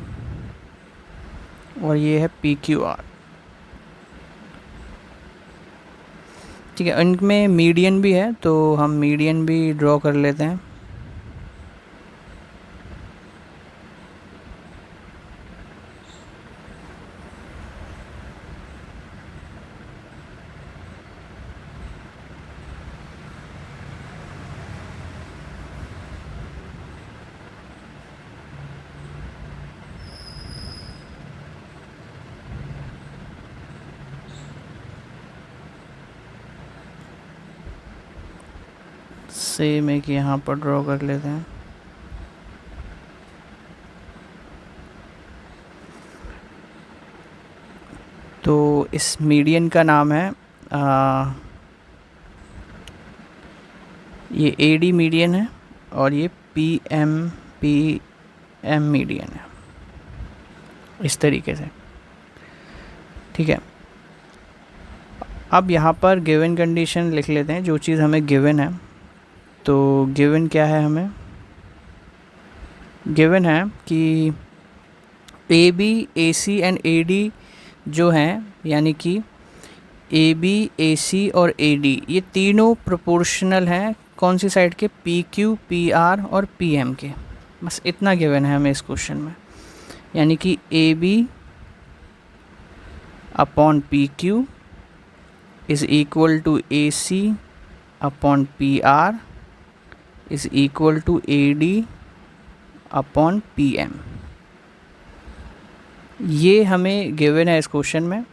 और ये है PQR। ठीक है, इनमें मीडियन भी है तो हम मीडियन भी ड्रॉ कर लेते हैं। सेम एक यहाँ पर ड्रॉ कर लेते हैं। तो इस मीडियन का नाम है ये AD मीडियन है और ये PM मीडियन है, इस तरीके से। ठीक है, अब यहाँ पर गिवन कंडीशन लिख लेते हैं, जो चीज़ हमें गिवन है। तो गिवन क्या है, हमें गिवन है कि AB, AC एंड AD जो हैं, यानी कि AB, AC और AD ये तीनों प्रोपोर्शनल हैं कौन सी साइड के, PQ, PR और PM के। बस इतना गिवन है हमें इस क्वेश्चन में, यानी कि AB upon PQ is equal to AC upon PR is equal to AD upon PM। ये हमें गिवन है इस क्वेश्चन में,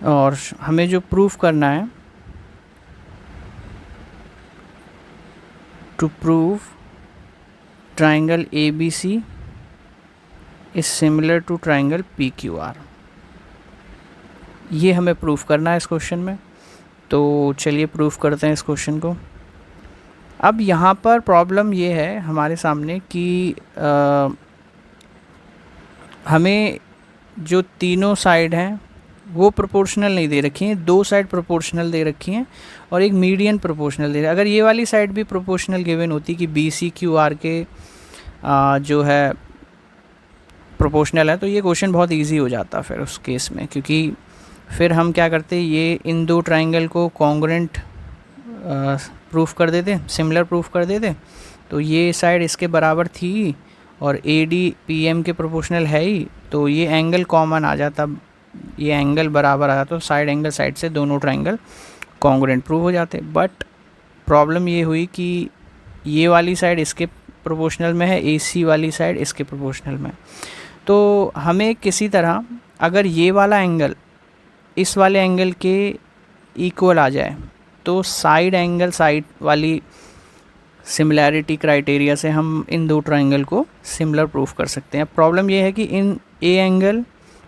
और हमें जो प्रूफ करना है, to prove triangle ABC is similar to triangle PQR, ये हमें प्रूफ करना है इस क्वेश्चन में। तो चलिए प्रूफ करते हैं इस क्वेश्चन को। अब यहाँ पर प्रॉब्लम ये है हमारे सामने कि हमें जो तीनों साइड हैं वो प्रोपोर्शनल नहीं दे रखी हैं, दो साइड प्रोपोर्शनल दे रखी हैं और एक मीडियन प्रोपोर्शनल दे रहा है। अगर ये वाली साइड भी प्रोपोर्शनल गिवन होती कि BCQR के जो है प्रोपोर्शनल है, तो ये क्वेश्चन बहुत इजी हो जाता फिर उस केस में, क्योंकि फिर हम क्या करते, ये इन दो ट्राइंगल को कॉन्ग्रुएंट प्रूफ कर देते, सिमिलर प्रूफ कर देते। तो ये साइड इसके बराबर थी और AD PM के प्रोपोर्शनल है ही, तो ये एंगल कॉमन आ जाता, ये एंगल बराबर आ जाता, तो साइड एंगल साइड से दोनों ट्राइंगल कॉन्ग्रुएंट प्रूव हो जाते। बट प्रॉब्लम ये हुई कि ये वाली साइड इसके प्रोपोर्शनल में है, AC वाली साइड इसके प्रोपोर्शनल में। तो हमें किसी तरह अगर ये वाला एंगल इस वाले एंगल के इक्वल आ जाए, तो साइड एंगल साइड वाली सिमिलैरिटी क्राइटेरिया से हम इन दो ट्राइंगल को सिमिलर प्रूफ कर सकते हैं। प्रॉब्लम ये है कि इन A एंगल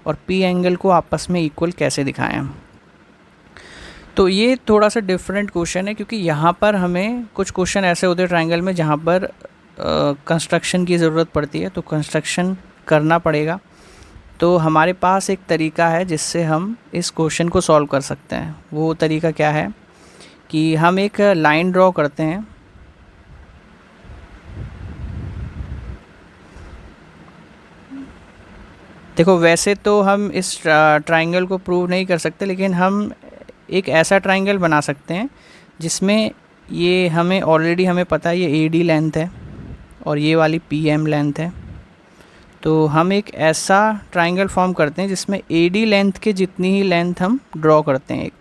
और P एंगल को आपस में इक्वल कैसे दिखाएं हम। तो ये थोड़ा सा डिफरेंट क्वेश्चन है, क्योंकि यहाँ पर हमें कुछ क्वेश्चन ऐसे होते हैं ट्राइंगल में जहाँ पर कंस्ट्रक्शन की ज़रूरत पड़ती है, तो कंस्ट्रक्शन करना पड़ेगा। तो हमारे पास एक तरीका है जिससे हम इस क्वेश्चन को सॉल्व कर सकते हैं। वो तरीका क्या है कि हम एक लाइन ड्रॉ करते हैं, देखो वैसे तो हम इस ट्राइंगल को प्रूव नहीं कर सकते, लेकिन हम एक ऐसा ट्राइंगल बना सकते हैं जिसमें ये हमें पता है ये AD लेंथ है और ये वाली PM लेंथ है। तो हम एक ऐसा ट्राइंगल फॉर्म करते हैं जिसमें AD लेंथ के जितनी ही लेंथ हम ड्रॉ करते हैं, एक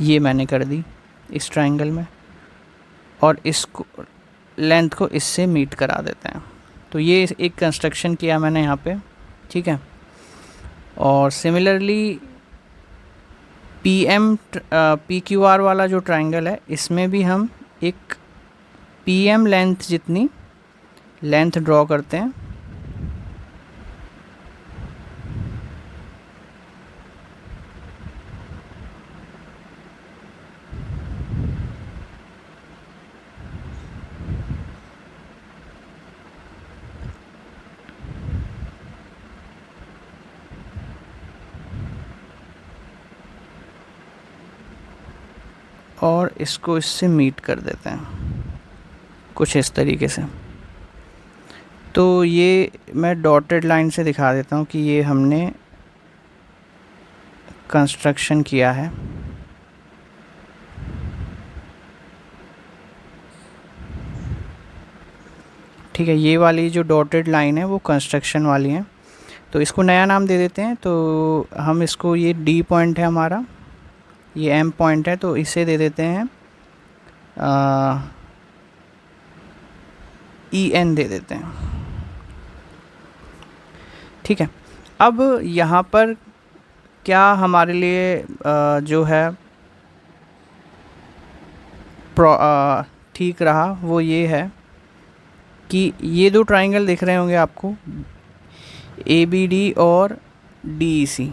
ये मैंने कर दी इस ट्राइंगल में, और इसको लेंथ को इससे मीट करा देते हैं। तो ये एक कंस्ट्रक्शन किया मैंने यहाँ पे, ठीक है। और सिमिलरली PQR वाला जो ट्राइंगल है, इसमें भी हम एक PM लेंथ जितनी लेंथ ड्रॉ करते हैं, और इसको इससे मीट कर देते हैं कुछ इस तरीके से। तो ये मैं डॉटेड लाइन से दिखा देता हूँ कि ये हमने कंस्ट्रक्शन किया है। ठीक है, ये वाली जो डॉटेड लाइन है वो कंस्ट्रक्शन वाली है, तो इसको नया नाम दे देते हैं। तो हम इसको, ये डी पॉइंट है हमारा, ये एम पॉइंट है, तो इसे दे देते हैं ई एन दे देते हैं। ठीक है, अब यहाँ पर क्या हमारे लिए जो है ठीक रहा वो ये है कि ये दो ट्राइंगल दिख रहे होंगे आपको, ए बी डी और डी ई सी,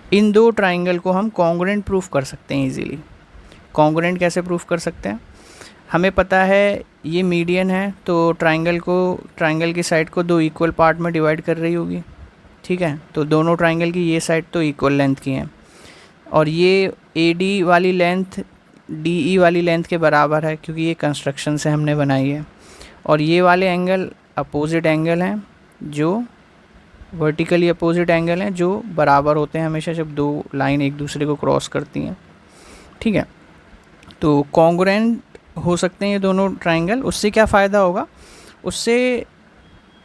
इन दो ट्राइंगल को हम कॉन्ग्रुएंट प्रूफ कर सकते हैं इजीली। कॉन्ग्रुएंट कैसे प्रूफ कर सकते हैं? हमें पता है ये मीडियन है, तो ट्राइंगल की साइड को दो इक्वल पार्ट में डिवाइड कर रही होगी। ठीक है, तो दोनों ट्राइंगल की ये साइड तो इक्वल लेंथ की हैं, और ये ए डी वाली लेंथ डी ई वाली लेंथ के बराबर है, क्योंकि ये कंस्ट्रक्शन से हमने बनाई है। और ये वाले एंगल अपोजिट एंगल हैं, जो वर्टिकली अपोजिट एंगल हैं, जो बराबर होते हैं हमेशा जब दो लाइन एक दूसरे को क्रॉस करती हैं। ठीक है, तो कॉन्ग्रुएंट हो सकते हैं ये दोनों ट्राइंगल। उससे क्या फ़ायदा होगा? उससे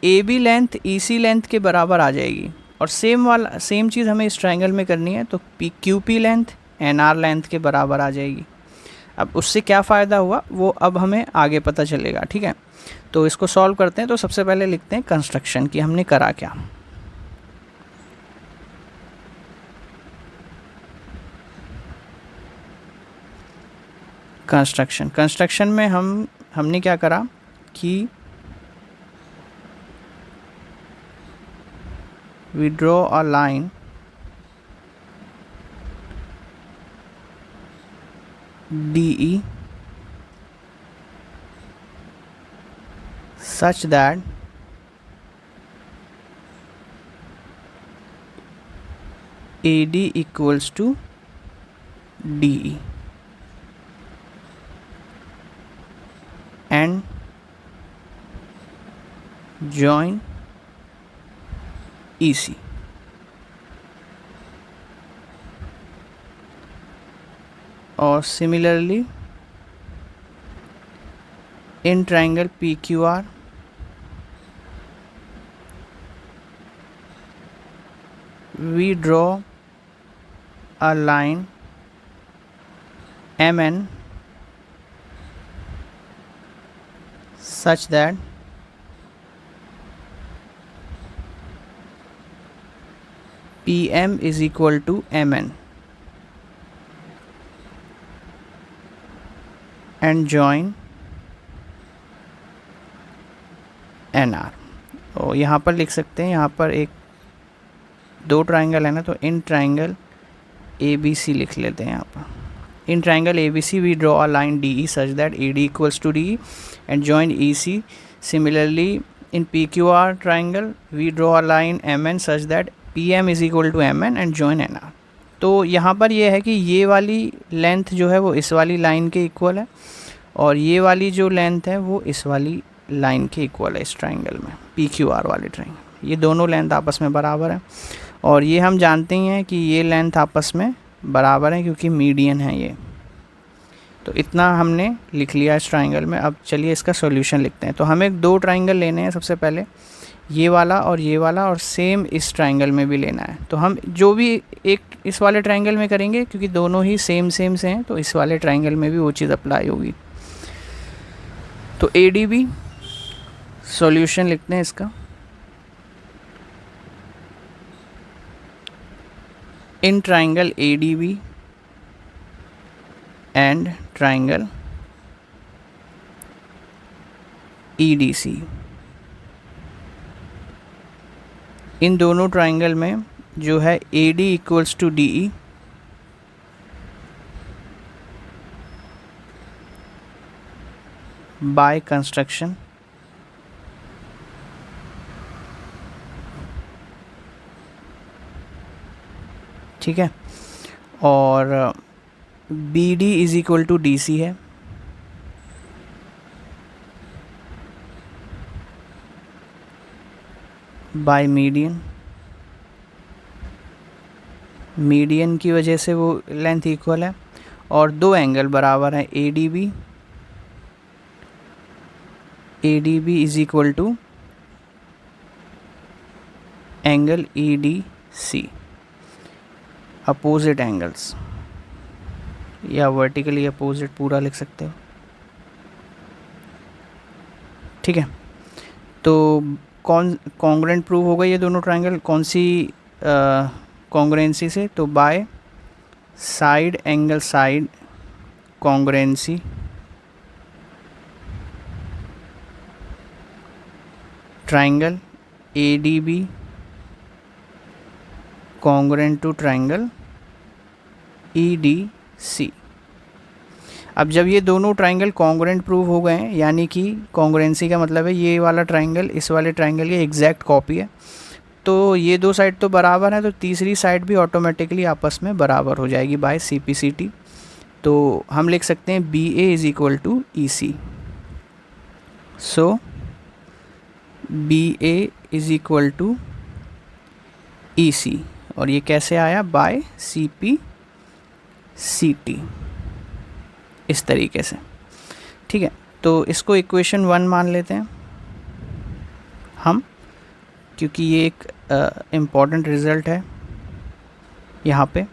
A B length E C length के बराबर आ जाएगी, और सेम चीज़ हमें इस ट्राइंगल में करनी है, तो P Q P length N R length के बराबर आ जाएगी। अब उससे क्या फ़ायदा हुआ वो अब हमें आगे पता चलेगा। ठीक है, तो इसको सॉल्व करते हैं। तो सबसे पहले लिखते हैं कंस्ट्रक्शन की हमने करा क्या। कंस्ट्रक्शन में हमने क्या करा कि we draw a line DE such that AD equals to DE and join EC. और similarly in triangle PQR we draw a line MN such that PM is equal to MN and join NR। तो यहाँ पर लिख सकते हैं, यहाँ पर एक दो ट्राइंगल है ना, तो इन ट्राइंगल ABC लिख लेते हैं यहाँ पर। In triangle ABC we draw a line DE such that AD equals to DE and join EC। Similarly in PQR triangle we draw a line MN such that PM is equal to MN and join NR। तो यहाँ पर ये है कि ये वाली लेंथ जो है वो इस वाली लाइन के इक्वल है, और ये वाली जो लेंथ है वो इस वाली लाइन के इक्वल है इस ट्राइंगल में, PQR वाले ट्राइंगल। ये दोनों लेंथ आपस में बराबर है, और ये हम जानते ही हैं कि ये लेंथ आपस में बराबर है क्योंकि मीडियन है ये। तो इतना हमने लिख लिया इस ट्राइंगल में। अब चलिए इसका सॉल्यूशन लिखते हैं। तो हमें दो ट्राइंगल लेने हैं, सबसे पहले ये वाला और ये वाला, और सेम इस ट्राइंगल में भी लेना है। तो हम जो भी एक इस वाले ट्राइंगल में करेंगे, क्योंकि दोनों ही सेम से हैं, तो इस वाले ट्राइंगल में भी वो चीज़ अप्लाई होगी। तो ADB सॉल्यूशन लिखते हैं इसका। In triangle ADB and triangle EDC, इन दोनों ट्राइंगल में जो है AD equals to DE by construction. ठीक है, और BD is equal to DC है, बाय मीडियन। मीडियन की वजह से वो लेंथ इक्वल है, और दो एंगल बराबर हैं, A D B is equal to angle E D C, opposite angles, या वर्टिकली अपोजिट पूरा लिख सकते हो। ठीक है, तो कौन कॉन्ग्रुएंट प्रूव हो गई ये दोनों ट्रायंगल, कौन सी कॉन्ग्रुएंसी से, तो by side angle side congruency triangle A D B congruent to triangle E D C. अब जब ये दोनों ट्रायंगल कॉन्ग्रुएंट प्रूव हो गए हैं, यानी कि कॉन्ग्रुएंसी का मतलब है ये वाला ट्रायंगल इस वाले ट्रायंगल की एग्जैक्ट कॉपी है, तो ये दो साइड तो बराबर है, तो तीसरी साइड भी ऑटोमेटिकली आपस में बराबर हो जाएगी by C P C T. तो हम लिख सकते हैं B A is equal to E C. So B A is equal to E C, और ये कैसे आया, by C P C T, इस तरीके से। ठीक है, तो इसको इक्वेशन 1 मान लेते हैं हम, क्योंकि ये एक इम्पॉर्टेंट रिज़ल्ट है यहाँ पे।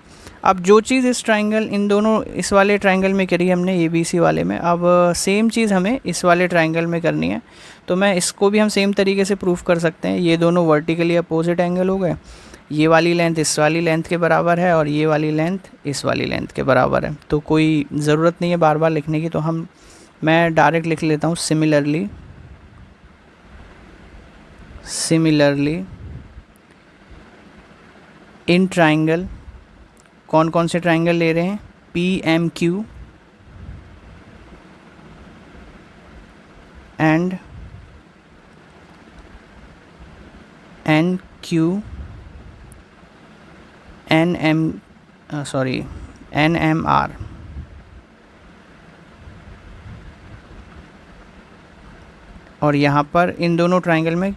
अब जो चीज़ इस ट्रायंगल, इन दोनों, इस वाले ट्रायंगल में करी हमने ए बी सी वाले में, अब सेम चीज़ हमें इस वाले ट्रायंगल में करनी है, तो मैं इसको भी हम सेम तरीके से प्रूफ कर सकते हैं। ये दोनों वर्टिकली अपोजिट एंगल हो गए, ये वाली लेंथ इस वाली लेंथ के बराबर है और ये वाली लेंथ इस वाली लेंथ के बराबर है, तो कोई ज़रूरत नहीं है बार बार लिखने की, तो मैं डायरेक्ट लिख लेता हूँ सिमिलरली इन ट्रायंगल, कौन कौन से ट्रायंगल ले रहे हैं, P M Q and N Q N M R, और यहाँ पर इन दोनों ट्रायंगल में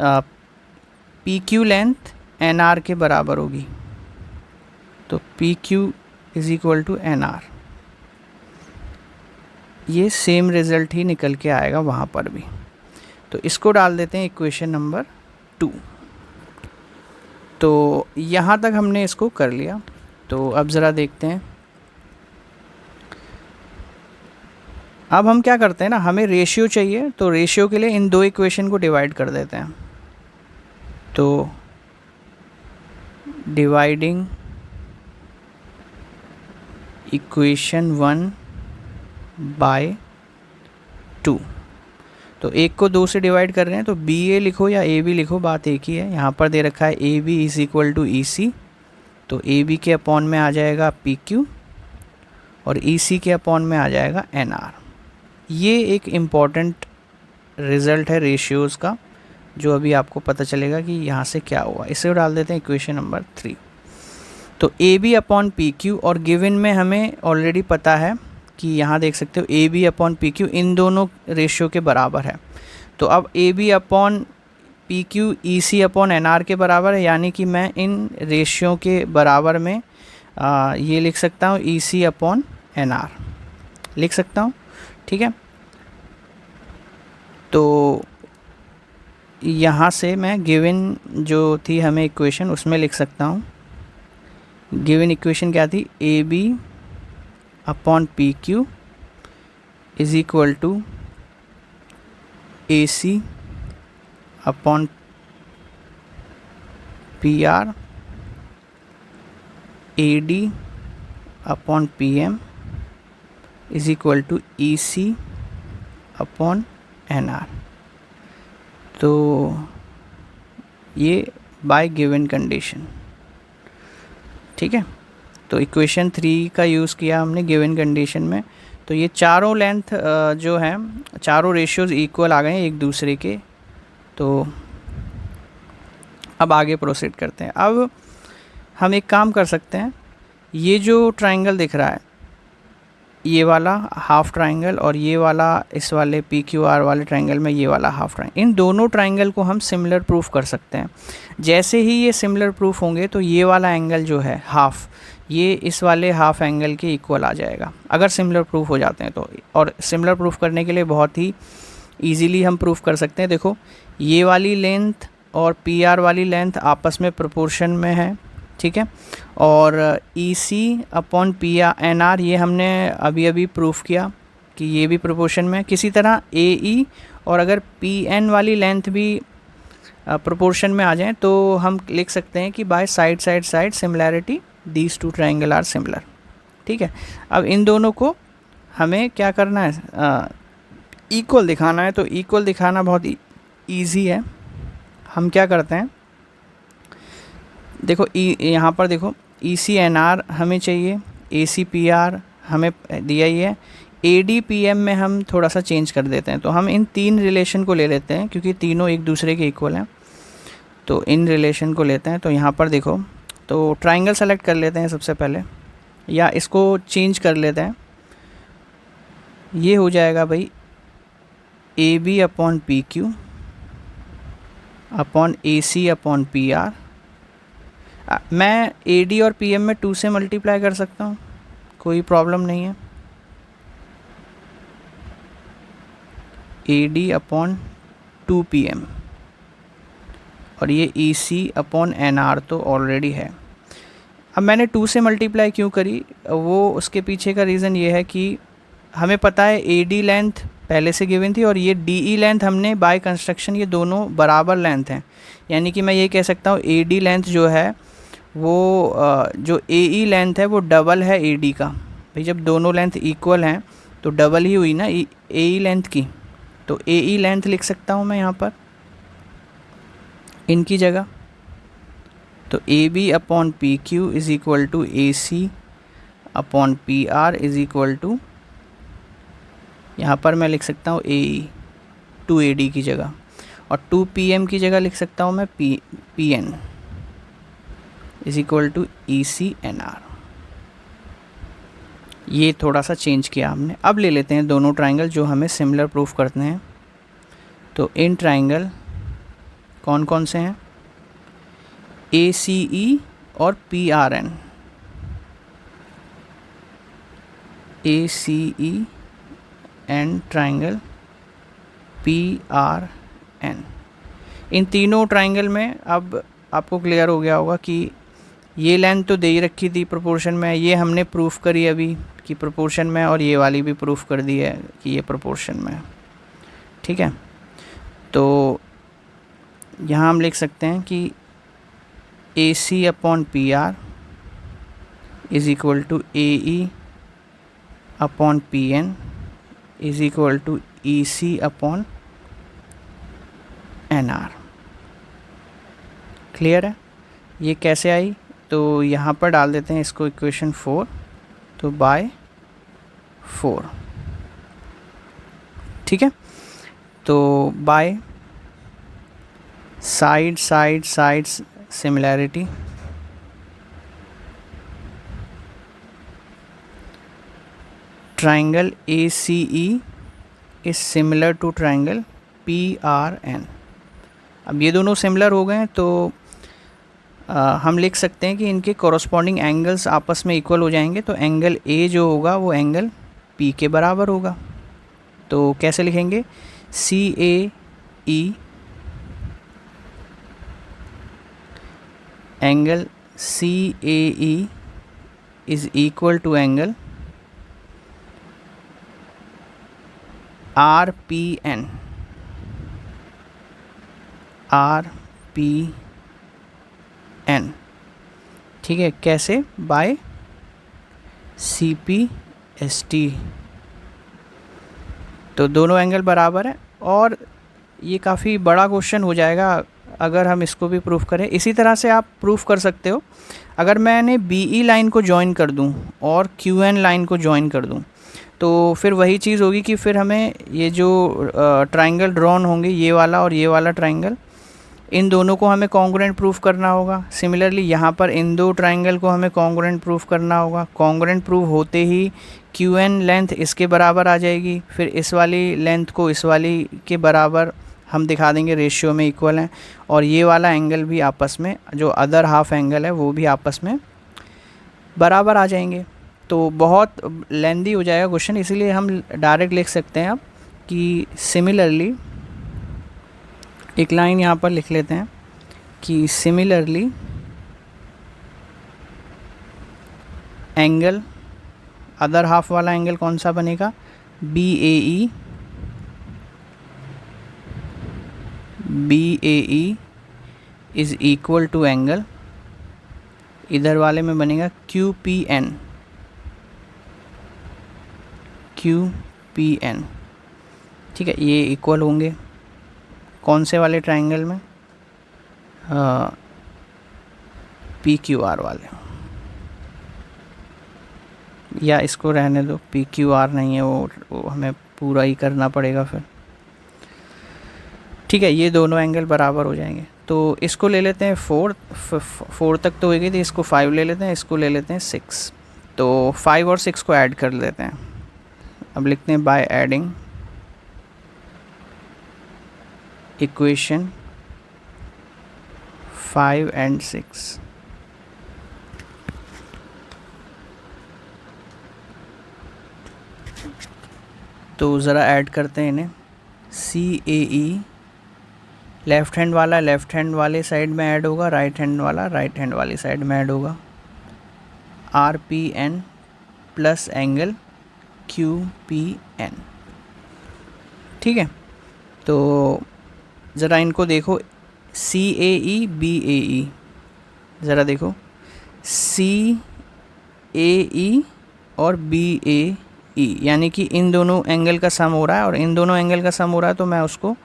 P Q length N R के बराबर होगी, तो P Q is equal to N R. ये सेम रिज़ल्ट ही निकल के आएगा वहाँ पर भी, तो इसको डाल देते हैं इक्वेशन नंबर 2। तो यहाँ तक हमने इसको कर लिया, तो अब ज़रा देखते हैं। अब हम क्या करते हैं ना, हमें रेशियो चाहिए, तो रेशियो के लिए इन दो इक्वेशन को डिवाइड कर देते हैं। तो डिवाइडिंग इक्वेशन 1 बाय 2, तो एक को 2 से डिवाइड कर रहे हैं, तो बी ए लिखो या ए बी लिखो, बात एक ही है। यहाँ पर दे रखा है A B is equal to E C, तो ए बी के अपॉन में आ जाएगा पी क्यू और ई सी के अपॉन में आ जाएगा एन आर। ये एक इम्पॉर्टेंट रिज़ल्ट है रेशियोज़ का, जो अभी आपको पता चलेगा कि यहाँ से क्या हुआ। इसे डाल देते हैं इक्वेशन नंबर 3। तो A B upon P Q, और गिवन में हमें ऑलरेडी पता है कि यहाँ देख सकते हो A B upon P Q इन दोनों रेशियो के बराबर है, तो अब A B upon P Q E C upon N R के बराबर है, यानी कि मैं इन रेशियो के बराबर में ये लिख सकता हूँ ई सी अपॉन एन आर लिख सकता हूँ। ठीक है, तो यहाँ से मैं गिवन जो थी हमें इक्वेशन, उसमें लिख सकता हूँ, गिवन इक्वेशन क्या थी, A B upon P Q is equal to A C upon P R, A D upon P M is equal to E C upon N R. तो ये बाय गिवन कंडीशन। ठीक है, तो इक्वेशन 3 का यूज़ किया हमने गिवन कंडीशन में, तो ये चारों लेंथ जो हैं, चारों रेशियोज़ इक्वल आ गए हैं एक दूसरे के। तो अब आगे प्रोसीड करते हैं। अब हम एक काम कर सकते हैं, ये जो ट्रायंगल दिख रहा है ये वाला हाफ ट्राइंगल और ये वाला इस वाले पी क्यू आर वाले ट्राइंगल में ये वाला हाफ ट्राइंगल, इन दोनों ट्राइंगल को हम सिमिलर प्रूफ कर सकते हैं। जैसे ही ये सिमिलर प्रूफ होंगे तो ये वाला एंगल जो है हाफ, ये इस वाले हाफ एंगल के इक्वल आ जाएगा अगर सिमिलर प्रूफ हो जाते हैं तो। और सिमिलर प्रूफ करने के लिए बहुत ही ईजीली हम प्रूफ कर सकते हैं। देखो ये वाली लेंथ और पी आर वाली लेंथ आपस में प्रोपोर्शन में है, ठीक है। और E C upon P R N R ये हमने अभी अभी प्रूफ किया कि ये भी प्रोपोर्शन में है। किसी तरह ए ई और अगर पी एन वाली लेंथ भी प्रोपोर्शन में आ जाए तो हम लिख सकते हैं कि by side side side similarity these two triangle are similar, ठीक है। अब इन दोनों को हमें क्या करना है, इक्वल दिखाना है। तो इक्वल दिखाना बहुत ईजी है। हम क्या करते हैं, देखो यहाँ पर देखो ई सी एन आर हमें चाहिए, ए सी पी आर हमें दिया ही है, ए डी पी एम में हम थोड़ा सा चेंज कर देते हैं। तो हम इन तीन रिलेशन को ले लेते हैं क्योंकि तीनों एक दूसरे के इक्वल हैं, तो इन रिलेशन को लेते हैं। तो यहाँ पर देखो, तो ट्राइंगल सेलेक्ट कर लेते हैं सबसे पहले, या इसको चेंज कर लेते हैं। ये हो जाएगा भाई A B upon P Q upon A C upon P R. मैं ए डी और पी एम में 2 से मल्टीप्लाई कर सकता हूँ, कोई प्रॉब्लम नहीं है। A D upon 2 P M और ये E C upon N R तो ऑलरेडी है। अब मैंने 2 से मल्टीप्लाई क्यों करी, वो उसके पीछे का रीज़न ये है कि हमें पता है ए डी लेंथ पहले से गिवन थी और ये डी ई लेंथ हमने बाय कंस्ट्रक्शन, ये दोनों बराबर लेंथ हैं। यानी कि मैं ये कह सकता हूँ ए डी लेंथ जो है वो जो ए ई लेंथ है वो डबल है ए डी का। भाई जब दोनों लेंथ इक्वल हैं तो डबल ही हुई ना ए ई लेंथ की, तो ए ई लेंथ लिख सकता हूँ मैं यहाँ पर इनकी जगह। तो A B upon P Q is equal to A C upon P R is equal to, यहाँ पर मैं लिख सकता हूँ ए ई 2 ए डी की जगह, और 2 पी एम की जगह लिख सकता हूँ मैं P N is equal to E C N R. ये थोड़ा सा चेंज किया हमने। अब ले लेते हैं दोनों ट्राइंगल जो हमें सिमिलर प्रूफ करते हैं। तो इन ट्राइंगल कौन कौन से हैं, ए सी ई और P R N. A C E and triangle P R N. इन तीनों ट्राइंगल में अब आपको क्लियर हो गया होगा कि ये लेंथ तो दे ही रखी थी प्रोपोर्शन में, ये हमने प्रूफ करी अभी कि प्रोपोर्शन में, और ये वाली भी प्रूफ कर दी है कि ये प्रोपोर्शन में है, ठीक है। तो यहाँ हम लिख सकते हैं कि A C upon P R is equal to A E upon P N is equal to E C upon N R. Clear है। ये कैसे आई, तो यहाँ पर डाल देते हैं इसको इक्वेशन 4, तो बाय 4, ठीक है। तो by side side side similarity, triangle A C E is similar to triangle P R N. अब ये दोनों सिमिलर हो गए हैं तो हम लिख सकते हैं कि इनके कॉरस्पॉन्डिंग एंगल्स आपस में इक्वल हो जाएंगे। तो एंगल ए जो होगा वो एंगल पी के बराबर होगा। तो कैसे लिखेंगे, C A E angle C A E is equal to angle R P N, R P N, ठीक है। कैसे, by C P S T. तो दोनों एंगल बराबर है और ये काफ़ी बड़ा क्वेश्चन हो जाएगा अगर हम इसको भी प्रूफ करें। इसी तरह से आप प्रूफ कर सकते हो अगर मैंने बी ई लाइन को ज्वाइन कर दूं और क्यू एन लाइन को ज्वाइन कर दूं, तो फिर वही चीज़ होगी कि फिर हमें ये जो ट्राइंगल ड्रॉन होंगे, ये वाला और ये वाला ट्राइंगल, इन दोनों को हमें कॉन्ग्रुएंट प्रूफ करना होगा। सिमिलरली यहाँ पर इन दो ट्राइंगल को हमें कॉन्ग्रुएंट प्रूफ करना होगा। कॉन्ग्रुएंट प्रूफ होते ही क्यू एन लेंथ इसके बराबर आ जाएगी, फिर इस वाली लेंथ को इस वाली के बराबर हम दिखा देंगे, रेशियो में इक्वल हैं, और ये वाला एंगल भी आपस में, जो अदर हाफ एंगल है वो भी आपस में बराबर आ जाएंगे। तो बहुत लेंदी हो जाएगा क्वेश्चन, इसीलिए हम डायरेक्ट लिख सकते हैं अब कि सिमिलरली, एक लाइन यहाँ पर लिख लेते हैं कि सिमिलरली एंगल, अदर हाफ वाला एंगल कौन सा बनेगा, BAE, BAE is equal to angle, इधर वाले में बनेगा QPN, QPN, ठीक है। ये इक्वल होंगे कौन से वाले ट्राइंगल में, PQR वाले, या इसको रहने दो, PQR नहीं है वो हमें पूरा ही करना पड़ेगा फिर, ठीक है। ये दोनों एंगल बराबर हो जाएंगे। तो इसको ले लेते हैं 4 तक तो हो गई थी, इसको 5 ले लेते हैं, इसको ले लेते हैं 6। तो 5 और 6 को ऐड कर लेते हैं। अब लिखते हैं बाय एडिंग इक्वेशन 5 and 6। तो ज़रा ऐड करते हैं इन्हें। CAE लेफ़्ट हैंड वाला लेफ़्ट हैंड वाले साइड में ऐड होगा, राइट हैंड वाला राइट हैंड वाली साइड में ऐड होगा। RPN प्लस एंगल QPN, ठीक है। तो ज़रा इनको देखो, CAE BAE, ज़रा देखो CAE और BAE, यानी कि इन दोनों एंगल का सम हो रहा है और इन दोनों एंगल का सम हो रहा है, तो मैं उसको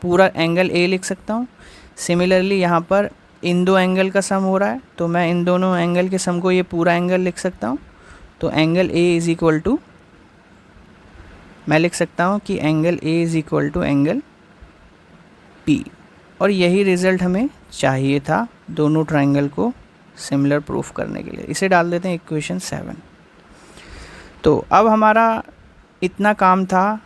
पूरा एंगल A लिख सकता हूँ। सिमिलरली यहाँ पर इन दो एंगल का सम हो रहा है, तो मैं इन दोनों एंगल के सम को ये पूरा एंगल लिख सकता हूँ। तो angle A is equal to, मैं लिख सकता हूँ कि angle A is equal to angle P, और यही रिज़ल्ट हमें चाहिए था दोनों ट्राइंगल को सिमिलर प्रूफ करने के लिए। इसे डाल देते हैं इक्वेशन 7। तो अब हमारा इतना काम था,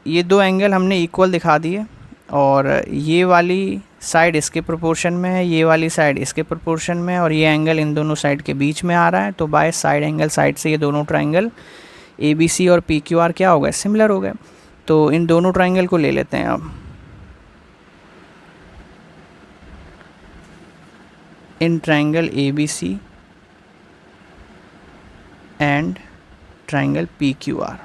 ये दो एंगल हमने इक्वल दिखा दिए, और ये वाली साइड इसके प्रोपोर्शन में है, ये वाली साइड इसके प्रोपोर्शन में है, और ये एंगल इन दोनों साइड के बीच में आ रहा है। तो बाय साइड एंगल साइड से ये दोनों ट्राइंगल ABC और PQR क्या हो गए, सिमिलर हो गए। तो इन दोनों ट्राइंगल को ले लेते हैं अब। इन triangle ABC and triangle PQR,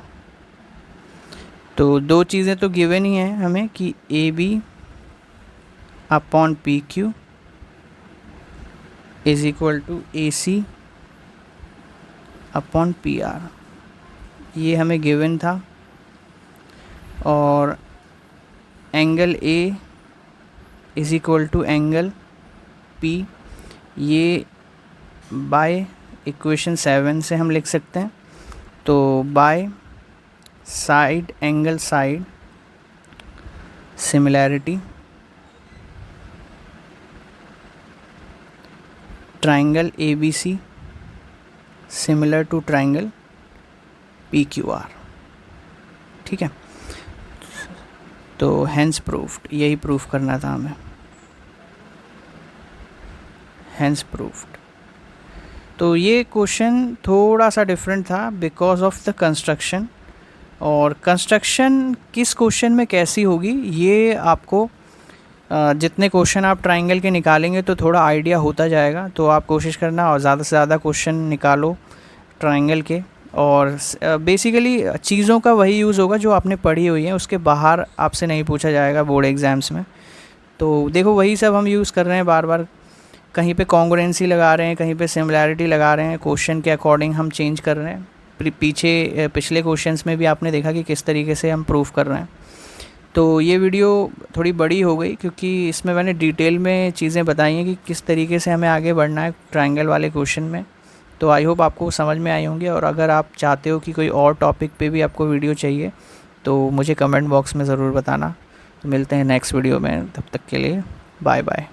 तो दो चीज़ें तो गिवन ही हैं हमें कि AB upon PQ is equal to AC upon PR, ये हमें गिवन था। और angle A is equal to angle P, ये बाय इक्वेशन 7 से हम लिख सकते हैं। तो by side angle side similarity, triangle ABC similar to triangle PQR, ठीक है। तो हेंस प्रूफ्ड, यही प्रूफ करना था हमें, हेंस प्रूफ्ड। तो ये क्वेश्चन थोड़ा सा डिफरेंट था बिकॉज ऑफ द कंस्ट्रक्शन, और कंस्ट्रक्शन किस क्वेश्चन में कैसी होगी ये आपको जितने क्वेश्चन आप ट्राइंगल के निकालेंगे तो थोड़ा आइडिया होता जाएगा। तो आप कोशिश करना और ज़्यादा से ज़्यादा क्वेश्चन निकालो ट्राइंगल के, और बेसिकली चीज़ों का वही यूज़ होगा जो आपने पढ़ी हुई है, उसके बाहर आपसे नहीं पूछा जाएगा बोर्ड एग्ज़ाम्स में। तो देखो वही सब हम यूज़ कर रहे हैं बार बार, कहीं पे कॉन्ग्रुएंसी लगा रहे हैं, कहीं पे सिमिलैरिटी लगा रहे हैं, क्वेश्चन के अकॉर्डिंग हम चेंज कर रहे हैं। पिछले क्वेश्चंस में भी आपने देखा कि किस तरीके से हम प्रूफ कर रहे हैं। तो ये वीडियो थोड़ी बड़ी हो गई क्योंकि इसमें मैंने डिटेल में चीज़ें बताई हैं कि किस तरीके से हमें आगे बढ़ना है ट्रायंगल वाले क्वेश्चन में। तो आई होप आपको समझ में आई होंगी, और अगर आप चाहते हो कि कोई और टॉपिक पे भी आपको वीडियो चाहिए तो मुझे कमेंट बॉक्स में ज़रूर बताना। तो मिलते हैं नेक्स्ट वीडियो में, तब तक के लिए बाय बाय।